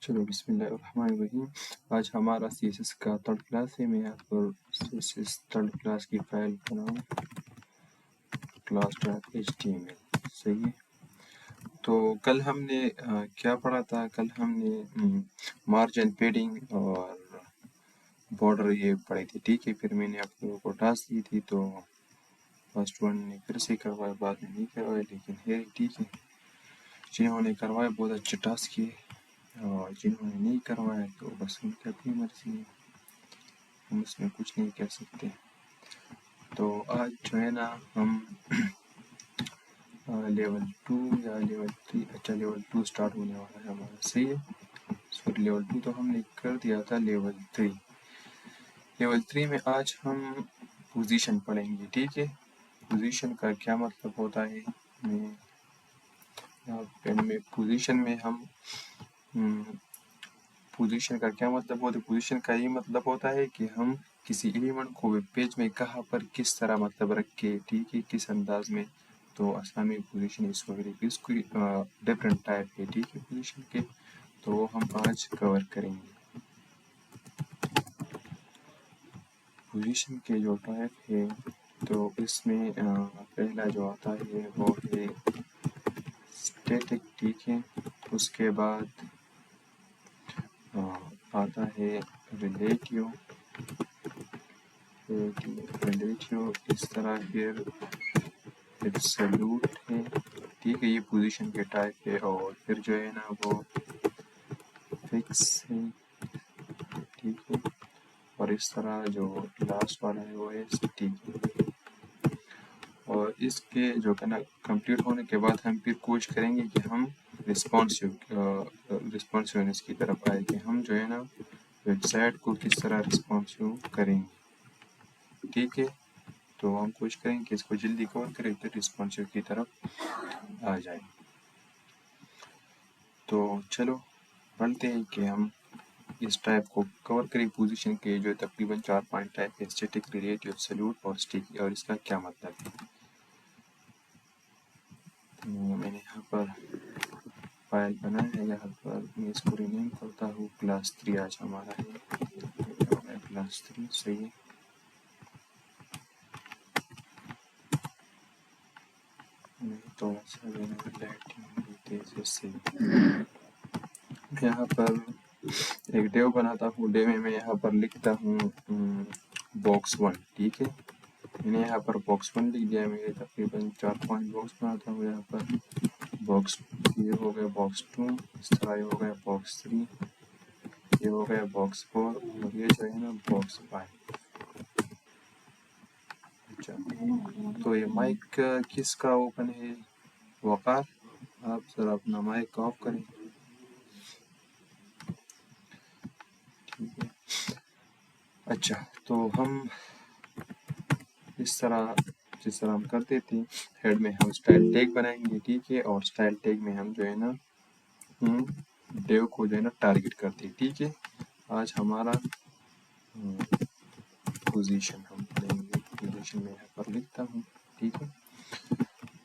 चलो बिस्मिल्लाहिर्रहमानिर्रहीम। आज हमारा CSS का थर्ड क्लास है। मैं यहाँ पर CSS थर्ड क्लास की फाइल बनाऊँ class.html। सही है। तो कल हमने क्या पढ़ा था? कल हमने मार्जिन पेडिंग और बॉर्डर ये पढ़े थे। ठीक है, फिर मैंने आप लोगों को टास्क दी थी तो फर्स्ट वन ने फिर से करवाया, बाद में नहीं करवाया, लेकिन है ठीक है। जिन्होंने करवाया बहुत अच्छे टास्क किए और जिन्होंने नहीं करवाया तो बस उनकी अपनी मर्जी है, हम उसमें कुछ नहीं कह सकते। तो आज जो है ना हम लेवल 2 या लेवल 3, अच्छा लेवल 2 स्टार्ट होने वाला है हमारा। सही है। सॉरी, लेवल 2 तो हमने कर दिया था। लेवल 3 में आज हम पोजीशन पढ़ेंगे। ठीक है, पोजीशन का क्या मतलब होता है? मैं यहाँ पेन में पोजीशन में हम पोजीशन का क्या मतलब होता है? पोजीशन का ये मतलब होता है कि हम किसी एलिमेंट को वेब पेज में कहाँ पर किस तरह मतलब रख के, ठीक है, किस अंदाज में। तो असल पोजीशन इसको डिफरेंट टाइप है, ठीक है, पोजीशन के। तो हम आज कवर करेंगे पोजीशन के जो टाइप है। तो इसमें पहला जो आता है वो है स्टैटिक, ठीक है। उसके बाद आता है रिलेटिव, इस तरह फिर एब्सोल्यूट है, ठीक है, ये पोजीशन के टाइप है। और फिर जो है ना वो फिक्स है, ठीक है। और इस तरह जो लास्ट वाला है वो है स्टिकी। और इसके जो है ना कंप्लीट होने के बाद हम फिर कोशिश करेंगे कि हम रिस्पॉन्सिवनेस की तरफ आए, कि हम जो है ना वेबसाइट को किस तरह रिस्पॉन्सिव करेंगे। ठीक है, तो हम कोशिश करेंगे कि इसको जल्दी कवर करें तो रिस्पॉन्सिव की तरफ आ जाए। तो चलो पढ़ते हैं कि हम इस टाइप को कवर करें। पोजीशन के जो तकरीबन 4-5 टाइप है, स्टैटिक, रिलेटिव, एब्सोल्यूट और स्टिकी, और इसका क्या मतलब है। तो मैंने यहाँ पर फाइल बनाया है, यहाँ पर मैं इसको रीनेम करता हूँ। क्लास 3 आज हमारा है, क्लास 3। सही है। थोड़ा सा लाइट से यहाँ पर एक डेव बनाता हूँ। डेव में मैं यहाँ पर लिखता हूँ बॉक्स 1, ठीक है। मैंने यहाँ पर बॉक्स 1 लिख दिया। मेरे तकरीबन 4-5 बॉक्स बनाता हूँ। यहाँ पर बॉक्स, ये हो गया बॉक्स 2, इस तरह ये हो गया बॉक्स 3, ये हो गया बॉक्स 4 और ये जो है ना बॉक्स 5। अच्छा, तो ये माइक किसका ओपन है? वकार, आप जरा अपना माइक ऑफ करें। ठीक है। अच्छा, तो हम इस तरह जिस तरह हम करते थे, हेड में हम स्टाइल टैग बनाएंगे, ठीक है। और स्टाइल टैग में हम जो है ना डेव को जो है ना टारगेट करते हैं, ठीक है। आज हमारा पोजीशन हम पढ़ेंगे। पोजीशन में यहाँ पर लिखता हूँ, ठीक है।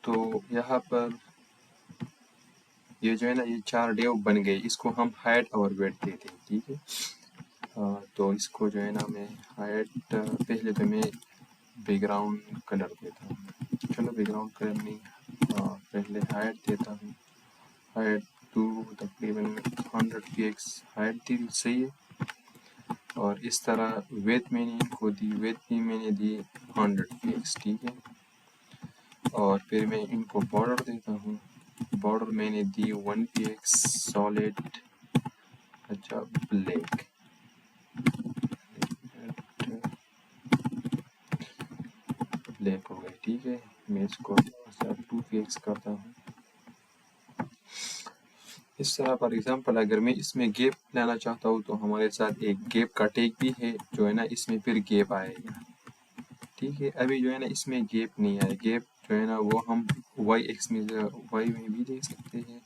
तो यहाँ पर ये जो है ना ये 4 डेव बन गए, इसको हम हाइट और वेट देते हैं, ठीक है। तो इसको जो है ना मैं हाइट, पहले तो मैं बैकग्राउंड कलर देता हूँ। चलो बैकग्राउंड कलर नहीं, पहले हाइट देता हूँ। हाइट 2 तकरीबन 100 px हाइट दी, सही है। और इस तरह वेट मैंने इनको दी, वेट भी मैंने दी 100 px, ठीक है। और फिर मैं इनको बॉर्डर देता हूँ। बॉर्डर मैंने दी 1 px सॉलिड, अच्छा ब्लैक, ब्लैक हो गए, ठीक है। मैं इसको 2 px करता हूँ। इस तरह फॉर एग्जांपल अगर मैं इसमें गैप लाना चाहता हूँ तो हमारे साथ एक गैप का टैग भी है, जो है ना इसमें फिर गैप आएगा, ठीक है। अभी जो है ना इसमें गैप नहीं है। गैप जो है ना वो हम वाई एक्स में भी देख सकते हैं,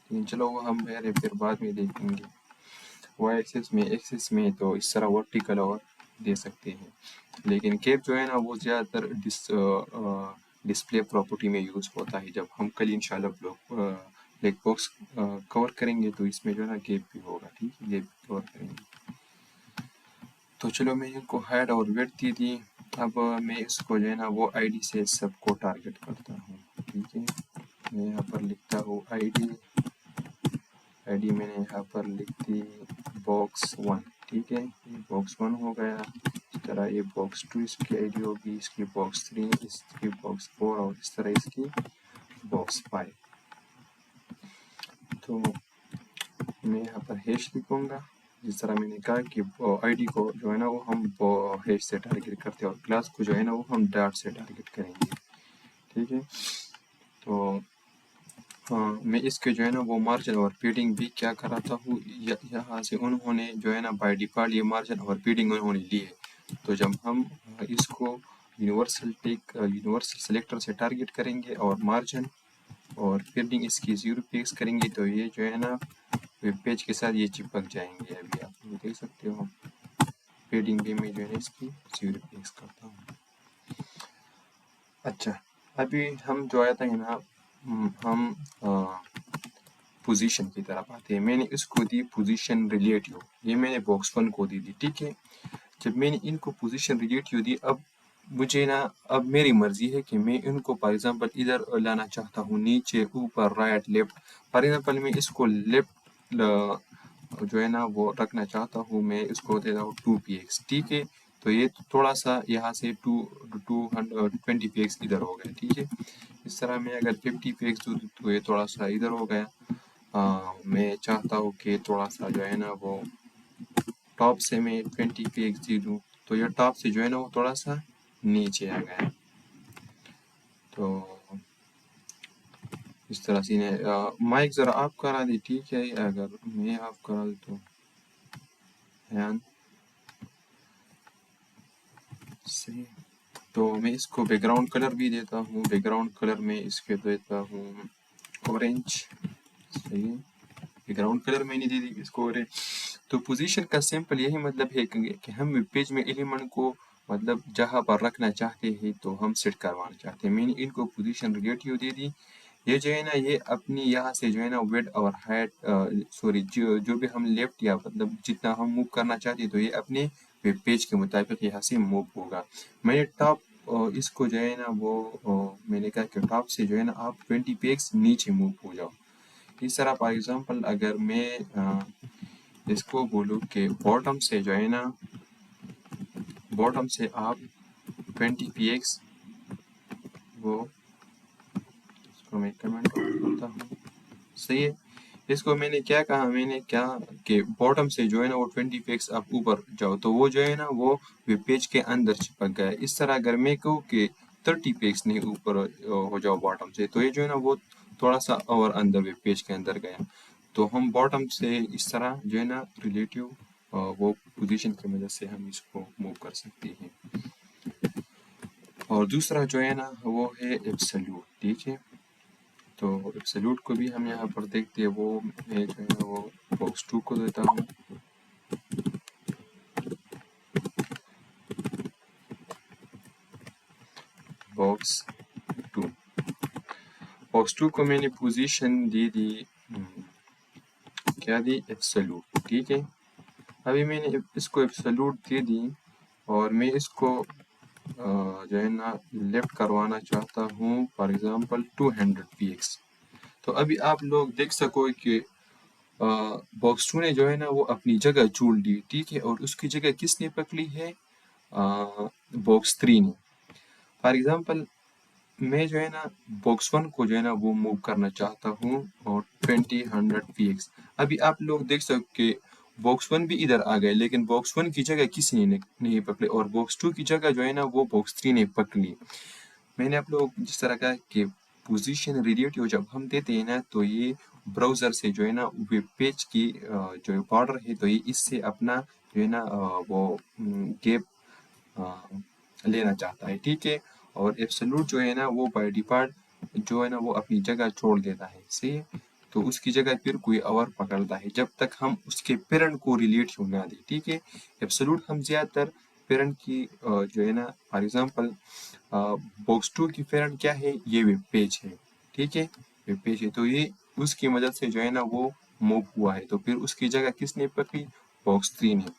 लेकिन चलो वो हम फिर बाद में देखेंगे। वाई एक्सिस में तो इस तरह वर्टिकल और दे सकते हैं, लेकिन गैप जो है ना वो ज़्यादातर डिस्प्ले प्रॉपर्टी में यूज़ होता है। जब हम कल इंशाल्लाह ब्लैक बॉक्स कवर करेंगे तो इसमें जो है ना गैप भी होगा, ठीक है, गैप कवर करेंगे। तो चलो मैं इनको हाइट और वेट दे दी। अब मैं इसको जो है ना वो आईडी से सबको टारगेट करता हूँ, ठीक है। मैं यहाँ पर लिखता हूँ आईडी मैंने यहाँ पर लिख दी बॉक्स 1, ठीक है, ये बॉक्स 1 हो गया। इस तरह ये बॉक्स 2 इसकी आईडी होगी, इसकी बॉक्स 3, इसकी बॉक्स 4 और इस तरह इसकी बॉक्स 5। तो मैं यहाँ पर हैश लिखूँगा, जिस तरह मैंने कहा कि आईडी को जो है ना वो हम हैश से टारगेट करते हैं और क्लास को जो है ना वो हम डॉट से टारगेट करेंगे, ठीक है। तो मैं इसके जो है ना वो मार्जिन और पेडिंग भी क्या कराता हूँ, यहाँ से उन्होंने जो है ना बाय डिफ़ॉल्ट ये मार्जिन और पेडिंग उन्होंने ली है। तो जब हम इसको यूनिवर्सल सेलेक्टर से टारगेट करेंगे और मार्जिन और पेडिंग इसकी 0 फिक्स करेंगे तो ये जो है ना वेब पेज के साथ ये चिपक जाएंगे। अभी आप देख सकते हो पेडिंग भी मैं जो है इसकी 0 फिक्स करता हूँ। अच्छा, अभी हम जो आया था ना हम पोजीशन की तरफ आते हैं। मैंने इसको दी पोजीशन रिलेटिव, ये मैंने बॉक्स 1 को दी थी, ठीक है। जब मैंने इनको पोजीशन रिलेटिव दी, अब मुझे ना अब मेरी मर्जी है कि मैं इनको फॉर एग्जांपल इधर लाना चाहता हूँ, नीचे, ऊपर, राइट, लेफ्ट। फॉर एग्जांपल मैं इसको लेफ्ट जो है ना वो रखना चाहता हूँ, मैं इसको देता हूँ 2px, ठीक है। तो ये थोड़ा सा यहाँ से 220 px इधर हो गया, ठीक है। इस तरह मैं अगर 50 px दूँ तो ये थोड़ा सा इधर हो गया। मैं चाहता हूँ कि थोड़ा सा जो है ना वो टॉप से मैं 20 px दे दूँ, तो ये टॉप से जो है ना वो थोड़ा सा नीचे आ गया। तो इस तरह से माइक ज़रा आप करा दी, ठीक है। अगर मैं आप करा दूँ तो सही। तो मैं इसको बैकग्राउंड कलर भी देता हूँ, बैकग्राउंड कलर में इसके देता हूँ ऑरेंज, सही है। बैकग्राउंड कलर मैंने दे दी इसको ऑरेंज। तो पोजीशन का सिंपल यही मतलब है कि हम वेब पेज में एलिमेंट को मतलब जहाँ पर रखना चाहते हैं तो हम सेट करवाना चाहते हैं। मैंने इनको पोजीशन रिलेटिव दे दी। ये जो है ना ये अपनी यहाँ से जो है ना विड्थ और हाइट सॉरी जो भी हम लेफ्ट या मतलब जितना हम मूव करना चाहते हैं तो ये अपने वेब पेज के मुताबिक यहाँ से मूव होगा। मैंने टॉप इसको जो है ना वो मैंने कहा कि टॉप से जो है ना आप 20 px नीचे मूव हो जाओ। इस तरह फॉर एग्जांपल अगर मैं इसको बोलूँ कि बॉटम से जो है ना बॉटम से आप 20 px वो इसको मैं कमेंट करता हूँ, सही है। इसको मैंने क्या कहा, मैंने क्या कि बॉटम से जो है ना वो 20 px आप ऊपर जाओ तो वो जो है ना वो वेब पेज के अंदर चिपक गया। इस तरह अगर मैं कहूँ कि 30 px नहीं ऊपर हो जाओ बॉटम से, तो ये जो है ना वो थोड़ा सा और अंदर वेब पेज के अंदर गया। तो हम बॉटम से इस तरह जो है ना रिलेटिव वो पोजीशन की वजह से हम इसको मूव कर सकते हैं। और दूसरा जो है ना वो है एब्सोल्यूट, ठीक है। तो एब्सोल्यूट को भी हम यहाँ पर देखते हैं, वो मैं जो है ना वो बॉक्स 2 को देता हूँ। बॉक्स 2 को मैंने पोजीशन दे दी क्या दी, एब्सोल्यूट, ठीक है। अभी मैंने इसको एब्सोल्यूट दे दी और मैं इसको जो है ना लेफ्ट करवाना चाहता हूँ फॉर एग्जांपल 200 px। तो अभी आप लोग देख सको कि बॉक्स 2 ने जो है ना वो अपनी जगह छोड़ दी, ठीक है। और उसकी जगह किसने पकड़ी है, बॉक्स 3 ने। फॉर एग्जांपल मैं जो है ना बॉक्स 1 को जो है ना वो मूव करना चाहता हूँ और 20 px। अभी आप लोग देख सकते बॉक्स 1 भी इधर आ गए, लेकिन बॉक्स 1 की जगह किसी ने नहीं पकड़ी और बॉक्स 2 की जगह जो है ना वो बॉक्स 3 ने पकड़ी। मैंने आप लोग जिस तरह का कि पोजीशन रिलेटिव जब हम देते हैं ना तो ये ब्राउज़र से जो है ना वेब पेज की जो बॉर्डर है तो ये इससे अपना जो है ना वो गैप लेना चाहता है, ठीक है। और एब्सोल्यूट जो है ना वो बाय डिफ़ॉल्ट जो है ना वो अपनी जगह छोड़ देता है, सही है। तो उसकी जगह फिर कोई और पकड़ता है जब तक हम उसके पेरेंट को रिलेटिव ना दें, ठीक है। एब्सोल्यूट हम ज़्यादातर पेरेंट की जो है ना फॉर एग्जांपल बॉक्स 2 की पेरेंट क्या है, ये वेब पेज है, ठीक है, वेब पेज है। तो ये उसकी मदद से जो है ना वो मूव हुआ है, तो फिर उसकी जगह किसने पकड़ी, बॉक्स 3 ने।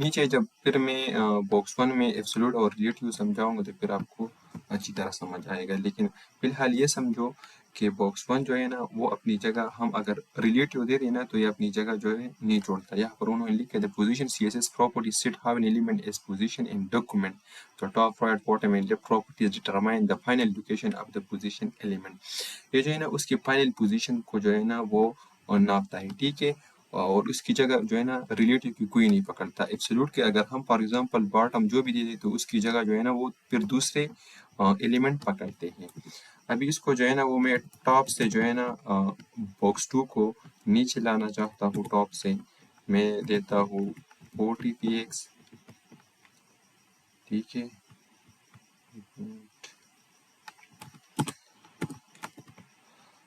नीचे जब फिर मैं बॉक्स 1 में एब्सोल्यूट और रिलेटिव समझाऊंगा तो फिर आपको अच्छी तरह समझ आएगा, लेकिन फिलहाल ये समझो कि बॉक्स 1 जो है ना वो अपनी जगह, हम अगर रिलेटिव दे दें ना तो ये अपनी जगह जो है नहीं छोड़ता। यहाँ पर उन्होंने लिखा है the position CSS property set how an element is position in document, तो top right bottom and left properties determine the final location of the position element. ये जो है ना उसकी फाइनल पोजीशन को जो है ना वो नापता है, ठीक है। और उसकी जगह जो है ना रिलेटिव की कोई नहीं पकड़ता। एब्सोल्यूट के अगर हम फॉर एग्जांपल बॉटम जो भी दे दें तो उसकी जगह जो है ना वो फिर दूसरे एलिमेंट पकड़ते हैं। अभी इसको जो है ना वो मैं टॉप से जो है ना बॉक्स 2 को नीचे लाना चाहता हूँ। टॉप से मैं देता हूँ 40px, ठीक है।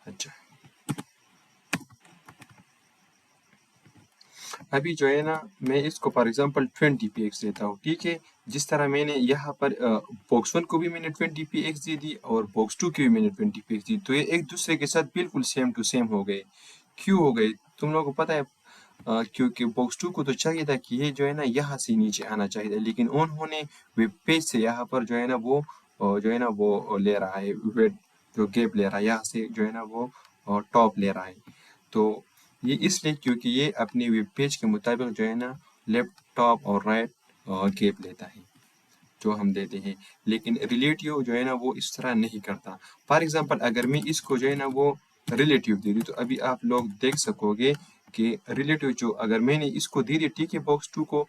अच्छा, अभी जो है ना मैं इसको फॉर एग्जांपल 20px देता हूँ, ठीक है। जिस तरह मैंने यहाँ पर बॉक्स 1 को भी मैंने 20px दे दी और बॉक्स 2 की भी मैंने 20px दी, तो ये एक दूसरे के साथ बिल्कुल सेम टू सेम हो गए। क्यों हो गए तुम लोगों को पता है? क्योंकि बॉक्स 2 को तो चाहिए था कि ये जो है ना यहाँ से नीचे आना चाहिए था, लेकिन उन्होंने वेब पेज से यहाँ पर जो है ना वो जो है ना वो ले रहा है वेट, जो गैप ले रहा है यहाँ से जो है ना वो टॉप ले रहा है। तो ये इसलिए क्योंकि ये अपने वेब पेज के मुताबिक जो है ना लेफ्ट, टॉप और राइट गैप लेता है जो हम देते हैं, लेकिन रिलेटिव जो है ना वो इस तरह नहीं करता। फॉर एग्जांपल अगर मैं इसको जो है ना वो रिलेटिव दे दूँ तो अभी आप लोग देख सकोगे कि रिलेटिव जो अगर मैंने इसको दे दी, ठीक है, बॉक्स 2 को,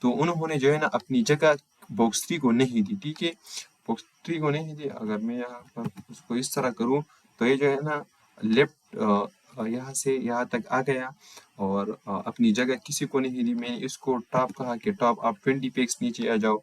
तो उन्होंने जो है ना अपनी जगह बॉक्स 3 को नहीं दी, ठीक है। बॉक्स 3 को नहीं दी। अगर मैं यहाँ पर उसको इस तरह करूँ तो ये जो है ना लेफ्ट यहाँ से यहाँ तक आ गया और अपनी जगह किसी को नहीं दी। मैंने इसको टॉप कहा कि टॉप आप 20px नीचे आ जाओ,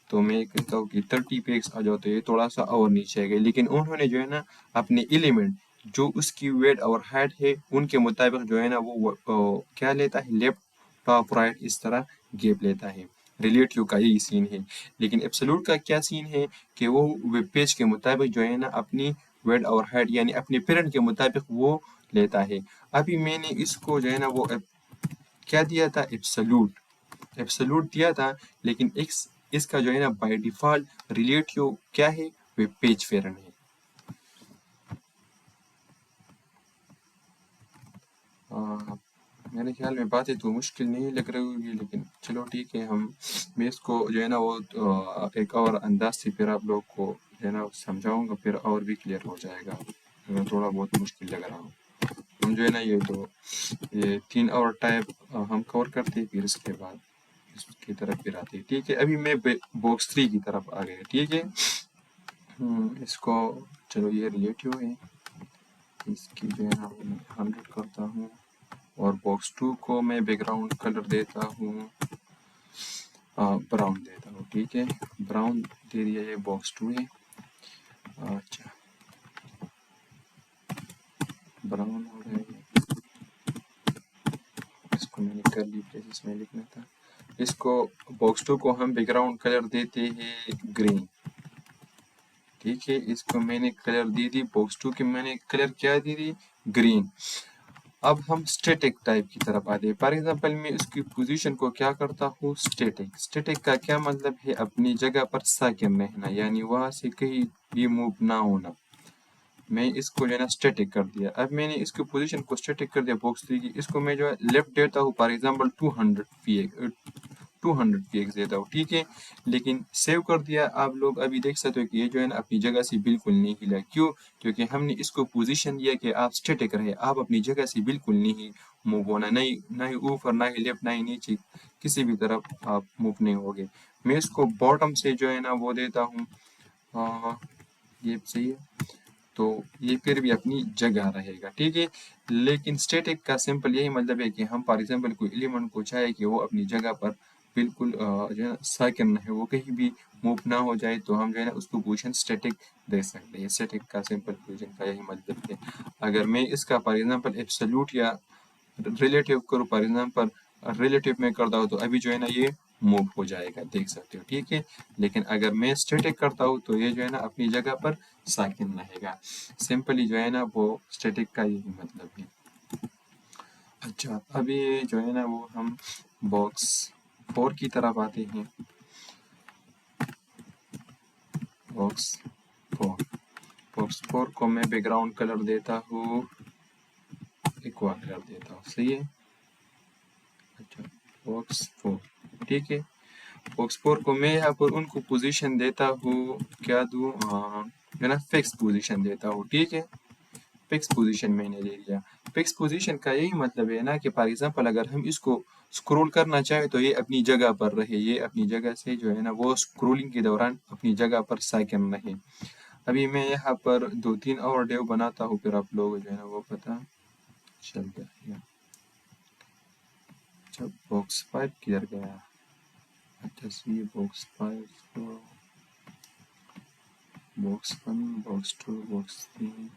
तो मैं कहता हूँ कि 30px आ जाओ, तो ये थोड़ा सा और नीचे आ गए। लेकिन उन्होंने जो है ना अपने एलिमेंट जो उसकी वेट और हाइट है उनके मुताबिक जो है ना वो क्या लेता है, लेफ्ट, टॉप, राइट इस तरह गैप लेता है। रिलेटिव का यही सीन है। लेकिन एब्सोल्यूट का क्या सीन है कि वो वेब पेज के मुताबिक जो है ना अपनी वेट और हाइट यानी अपने पेरेंट के मुताबिक वो लेता है। अभी मैंने इसको जो है ना वो क्या दिया था, एब्सोल्यूट, एब्सोल्यूट दिया था, लेकिन इसका जो है ना बाय डिफॉल्ट रिलेटिव क्या है, वेब पेज पेरेंट है। मेरे ख्याल में बातें तो मुश्किल नहीं लग रही होगी, लेकिन चलो ठीक है। मैं इसको जो है ना वो एक और अंदाज से फिर आप लोग को जो है ना समझाऊंगा, फिर और भी क्लियर हो जाएगा। थोड़ा बहुत मुश्किल लग रहा हो। हम जो है ना ये 3 और टाइप हम कवर करते हैं, फिर इसके बाद इसकी तरफ फिर आते हैं, ठीक है। अभी मैं बॉक्स 3 की तरफ आ गया, ठीक है। इसको चलो ये रिलेटिव है, इसकी जो है ना 100 करता हूँ और बॉक्स 2 को मैं बैकग्राउंड कलर देता हूँ ब्राउन देता हूँ, ठीक है। ब्राउन दे दिया, ये बॉक्स 2 है। अच्छा, ब्राउन हो गया ये। इसको मैंने कर्ली ब्रेसेस में लिखना था। इसको बॉक्स 2 को हम बैकग्राउंड कलर देते हैं ग्रीन, ठीक है। इसको मैंने कलर दी थी बॉक्स 2 की, मैंने कलर क्या दी थी, ग्रीन। अब हम स्टैटिक टाइप की तरफ आते हैं। फॉर एग्जांपल मैं इसकी पोजीशन को क्या करता हूँ, स्टैटिक। स्टैटिक का क्या मतलब है, अपनी जगह पर साकिन रहना, यानी वहां से कहीं भी मूव ना होना। मैं इसको जो है ना स्टैटिक कर दिया। अब मैंने इसकी पोजीशन को स्टैटिक कर दिया बॉक्स 3 की। इसको मैं जो है लेफ्ट देता हूँ, फॉर एग्जांपल 200 px देता हूँ, ठीक है। लेकिन सेव कर दिया। आप लोग अभी देख सकते हो कि ये जो है ना अपनी जगह से बिल्कुल नहीं हिला। क्यों? क्योंकि हमने इसको पोजीशन दिया कि आप स्टैटिक रहे, आप अपनी जगह से बिल्कुल नहीं मूव होना, नहीं ना ही ऊपर, ना ही लेफ्ट, ना ही नीचे, किसी भी तरफ आप मूव नहीं होगे। मैं इसको बॉटम से जो है ना वो देता हूँ, ये सही है, तो ये फिर भी अपनी जगह रहेगा, ठीक है। लेकिन स्टैटिक का सिंपल यही मतलब है कि हम फॉर एग्जांपल कोई एलिमेंट को चाहे कि वो अपनी जगह पर बिल्कुल जो है साकिन रहे, वो कहीं भी मूव ना हो जाए, तो हम जो है ना उसको पोजीशन स्टैटिक दे सकते हैं। स्टैटिक का सिंपल पोजीशन का यही मतलब है। अगर मैं इसका फॉर एग्जांपल एब्सोल्यूट या रिलेटिव करूँ, फॉर एग्जांपल रिलेटिव में करता हूँ तो अभी जो है ना ये मूव हो जाएगा, देख सकते हो, ठीक है। लेकिन अगर मैं स्टैटिक करता हूँ तो ये जो है ना अपनी जगह पर साकिन रहेगा। सिंपली जो है ना वो स्टैटिक का यही मतलब है। अच्छा, अभी जो है ना वो हम बॉक्स 4 की तरफ आते हैं। बॉक्स 4 बॉक्स 4 को मैं बैकग्राउंड कलर देता हूँ, एक्वा कलर देता हूँ, सही है। अच्छा, बॉक्स 4 ठीक है। बॉक्स 4 को मैं यहाँ पर उनको पोजीशन देता हूँ, क्या दूँ, मैं ना फिक्स पोजीशन देता हूँ, ठीक है। फिक्स पोजीशन मैंने ले लिया। फिक्स पोजीशन का यही मतलब है ना कि फॉर एग्जांपल अगर हम इसको स्क्रॉल करना चाहें तो ये अपनी जगह पर रहे, ये अपनी जगह से जो है ना वो स्क्रोलिंग के दौरान अपनी जगह पर साकिन रहे। अभी मैं यहाँ पर 2-3 और डेव बनाता हूँ, फिर आप लोग जो है ना वो पता चल जाएगा। अच्छा, बॉक्स 5 किधर गया? अच्छा, सी बॉक्स 5 तो बॉक्स 1, बॉक्स 2, बॉक्स 3।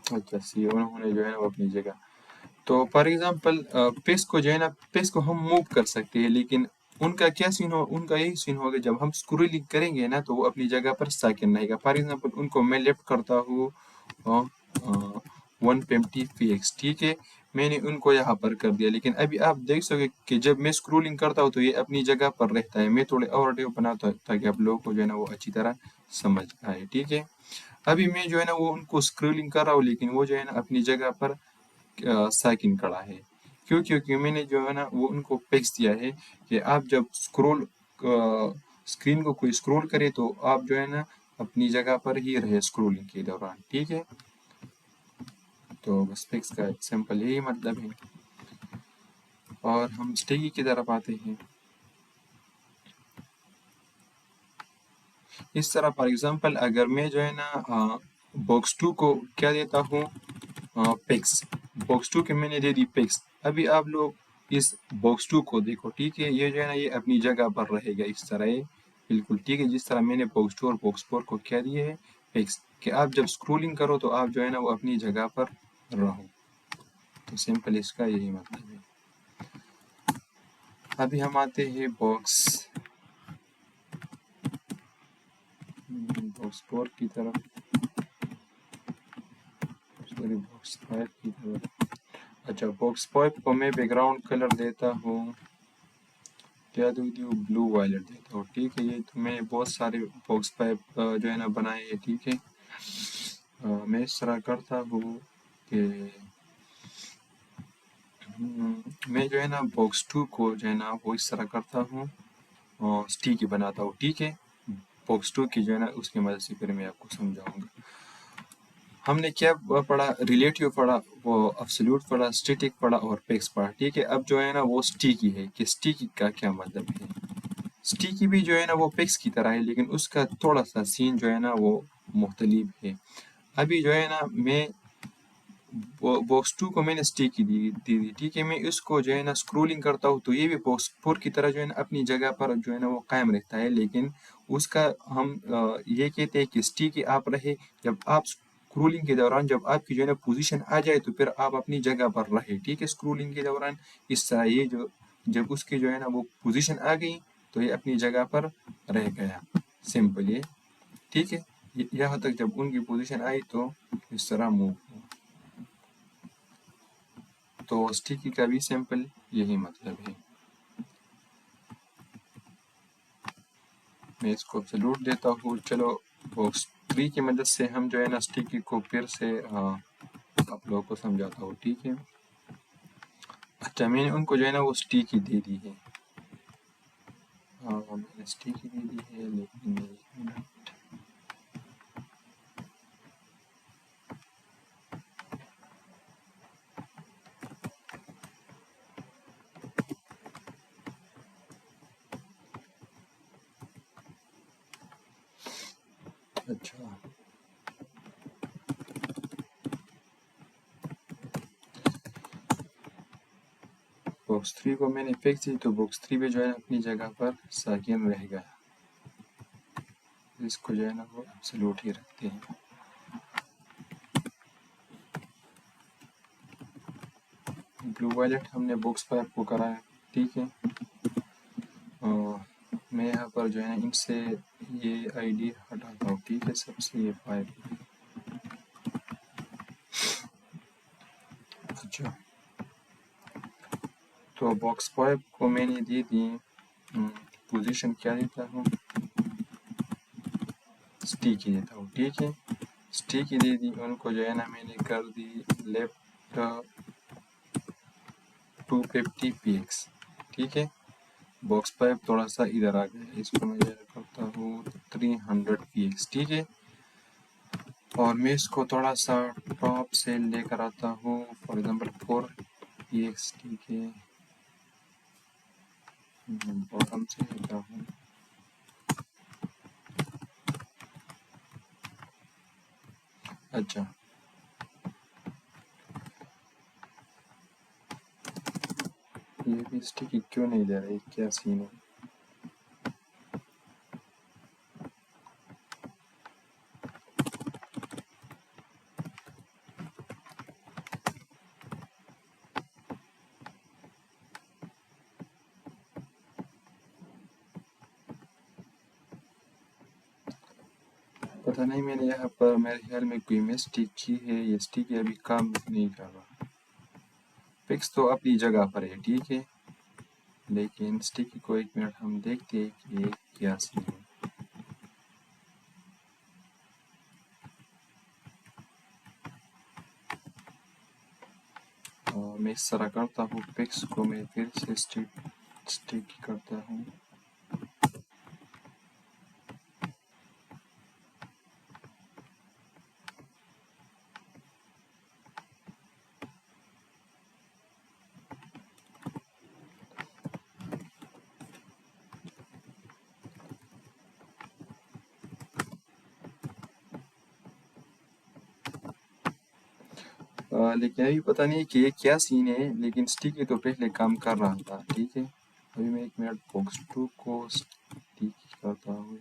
अच्छा, सी उन्होंने जो है ना वो अपनी जगह। तो फॉर एग्जांपल पेस को जो है ना, पेस को हम मूव कर सकते हैं, लेकिन उनका क्या सीन हो, उनका यही सीन होगा जब हम स्क्रोलिंग करेंगे ना तो वो अपनी जगह पर साकिन रहेगा। फॉर एग्जांपल उनको मैं लेफ्ट करता हूँ 150 px, ठीक है। मैंने उनको यहाँ पर कर दिया, लेकिन अभी आप देख सकोगे कि जब मैं स्क्रोलिंग करता हूँ तो ये अपनी जगह पर रहता है। मैं थोड़े और डेव बनाता हूँ ताकि आप लोगों को जो है ना वो अच्छी तरह समझ आए, ठीक है। अभी मैं जो है ना वो उनको स्क्रोलिंग कर रहा हूँ, लेकिन वो जो है ना अपनी जगह पर साकिन खड़ा है। क्यों? क्योंकि मैंने जो है ना वो उनको फिक्स दिया है कि आप जब स्क्रीन को कोई स्क्रॉल करे तो आप जो है ना अपनी जगह पर ही रहे स्क्रोलिंग के दौरान, ठीक है। तो बस फिक्स का सिंपल यही मतलब है। और हम स्टिकी की तरफ आते हैं। इस तरह फॉर एग्जांपल अगर मैं जो है ना बॉक्स 2 को क्या देता हूँ, पिक्स। बॉक्स 2 के मैंने दे दी पिक्स। अभी आप लोग इस बॉक्स 2 को देखो, ठीक है। ये जो है ना ये अपनी जगह पर रहेगा इस तरह, ये बिल्कुल ठीक है। जिस तरह मैंने बॉक्स 2 और बॉक्स 4 को क्या दिए है, पिक्स, कि आप जब स्क्रोलिंग करो तो आप जो है ना वो अपनी जगह पर रहो। तो सिंपल इसका यही मतलब है। अभी हम आते हैं बॉक्स 4 की तरफ, सॉरी बॉक्स 5 की तरफ। अच्छा, बॉक्स 5 को मैं बैकग्राउंड कलर देता हूँ, क्या देती हूँ, ब्लू वायलेट देता हूँ, ठीक है। ये तो मैं बहुत सारे बॉक्स 5 जो है ना बनाए हैं, ठीक है। मैं इस तरह करता हूँ कि मैं जो है ना बॉक्स 2 को जो है ना वो इस तरह करता हूँ और स्टिकी बनाता हूँ, ठीक है। बॉक्स 2 की जो है ना उसकी मदद से फिर मैं आपको समझाऊंगा। हमने क्या पढ़ा, रिलेटिव पढ़ा, वो एब्सोल्यूट पढ़ा, स्टैटिक पढ़ा और फिक्स पढ़ा, ठीक है। अब जो है ना वो स्टिकी है कि स्टिकी का क्या मतलब है। स्टिकी भी जो है ना वो फिक्स की तरह है, लेकिन उसका थोड़ा सा सीन जो है ना वो मुख्तलिफ है। अभी जो है ना मैं बॉक्स 2 को मैंने स्टिकी दी दी, ठीक है। मैं इसको जो है ना स्क्रोलिंग करता हूँ तो ये भी बॉक्स 4 की तरह जो है ना अपनी जगह पर जो है ना वो कायम रहता है, लेकिन उसका हम ये कहते हैं कि स्टिकी आप रहे जब आप स्क्रोलिंग के दौरान, जब आपकी जो है ना पोजीशन आ जाए तो फिर आप अपनी जगह पर रहे, ठीक है। स्क्रोलिंग के दौरान इस तरह ये जो जब उसकी जो है ना वो पोजीशन आ गई तो ये अपनी जगह पर रह गया, सिंपल ये, ठीक है। यहाँ तक जब उनकी पोजीशन आई तो इस तरह मूव हुआ। तो स्टिकी का भी सिंपल यही मतलब है। मैं इसको एब्सोल्यूट देता हूँ। चलो बॉक्स 3 की मदद से हम जो है ना स्टिकी को फिर से आप लोगों को समझाता हूँ, ठीक है। अच्छा, मैंने उनको जो है ना वो स्टिकी दे दी है। मैंने स्टिकी दे दी है, लेकिन एक मिनट। अच्छा, बॉक्स 3 को मैंने फिक्स दी तो बॉक्स 3 भी जो है अपनी जगह पर साकिन रह गया। इसको जो है ना वो एब्सोल्यूट ही रखते हैं। ब्लू वायलेट हमने बॉक्स पाइप को करा है, ठीक है। मैं यहाँ पर जो है इनसे ये आईडी हटाता हूँ, ठीक है, सबसे ये फाइल। अच्छा, तो बॉक्स पाइप को मैंने दे दी पोजीशन, क्या देता हूँ, स्टिकी देता हूँ, ठीक है। स्टिकी दे दी उनको, जो है ना मैंने कर दी लेफ्ट 250 px, ठीक है। बॉक्स पाइप थोड़ा सा इधर आ गया, इसको मैं करता हूँ 300 px, ठीक है। और मैं इसको थोड़ा सा टॉप से लेकर आता हूँ, फॉर एग्जांपल 4 px, ठीक है। बॉटम से लेता हूँ, अच्छा ये भी स्टिकी क्यों नहीं दे रही, क्या सीन है। पता नहीं, मैंने यहाँ पर मेरे ख्याल में कोई मिस्टेक की है, ये स्टिकी अभी काम नहीं कर रहा। फिक्स तो अपनी जगह पर है, ठीक है, लेकिन स्टिकी को एक मिनट हम देखते हैं कि ये क्या सीन है। मैं इस तरह करता हूँ, पिक्स को मैं फिर से स्टिक करता हूँ। लेकिन अभी पता नहीं कि ये क्या सीन है, लेकिन स्टिकी तो पहले काम कर रहा था, ठीक है। अभी मैं एक मिनट बॉक्स 2 को स्टिक करता हूँ,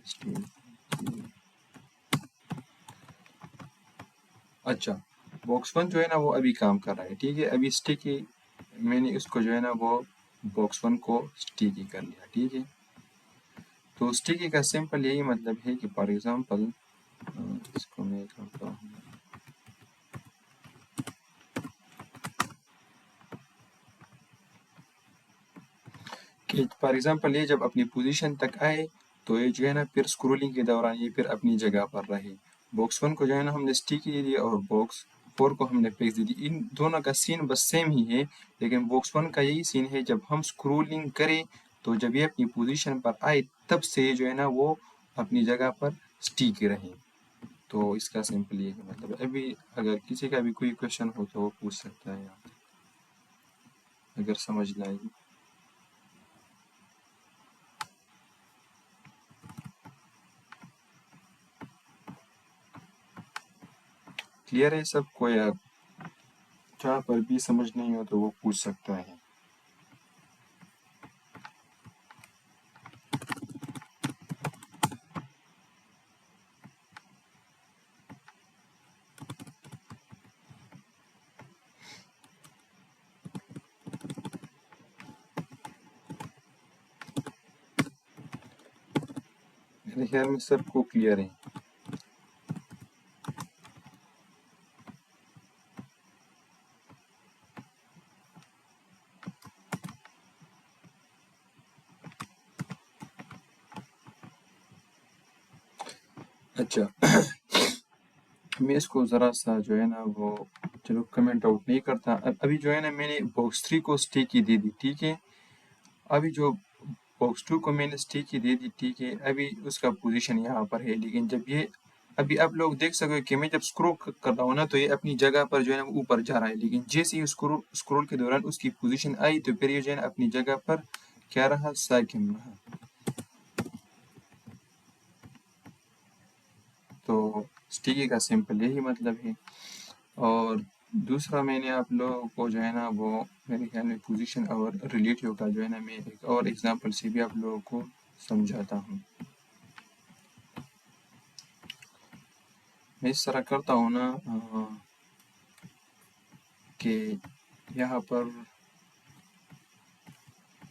अच्छा बॉक्स 1 जो है ना वो अभी काम कर रहा है, ठीक है। अभी स्टिकी मैंने इसको जो है ना वो बॉक्स 1 को स्टिकी कर लिया, ठीक है। तो स्टिकी का सिंपल यही मतलब है कि फॉर एग्जांपल इसको मैं करता हूँ, कि फॉर एग्जांपल ये जब अपनी पोजीशन तक आए तो ये जो है ना फिर स्क्रोलिंग के दौरान ये फिर अपनी जगह पर रहे। बॉक्स 1 को जो है ना हमने स्टिकी दे दिया और बॉक्स 4 को हमने फिक्स दे दी। इन दोनों का सीन बस सेम ही है, लेकिन बॉक्स 1 का यही सीन है, जब हम स्क्रोलिंग करें तो जब ये अपनी पोजीशन पर आए तब से जो है ना वो अपनी जगह पर स्टिकी रहे। तो इसका सिंपल ये है मतलब। अभी अगर किसी का भी कोई क्वेश्चन हो तो वो पूछ सकता है यहाँ, अगर समझ ना आए। क्लियर है सबको, या जहाँ पर भी समझ नहीं हो तो वो पूछ सकता है। मेरे ख्याल में सबको क्लियर है। अच्छा मैं इसको ज़रा सा जो है ना वो चलो कमेंट आउट नहीं करता। अभी जो है ना मैंने बॉक्स 3 को स्टिकी दे दी, ठीक है। अभी जो बॉक्स 2 को मैंने स्टिकी दे दी, ठीक है। अभी उसका पोजीशन यहाँ पर है, लेकिन जब ये अभी आप लोग देख सकोगे कि मैं जब स्क्रॉल कर रहा हूँ ना तो ये अपनी जगह पर जो है ना ऊपर जा रहा है, लेकिन जैसे ही स्क्रॉल के दौरान उसकी पोजीशन आई तो फिर ये जो है ना अपनी जगह पर क्या रहा, साकिन रहा। तो स्टिकी का सिंपल यही मतलब है। और दूसरा मैंने आप लोगों को जो है ना वो मेरे ख्याल में पोजीशन और रिलेटिव का जो है ना मैं एक और एग्जांपल से भी आप लोगों को समझाता हूँ। मैं इस तरह करता हूँ ना कि यहाँ पर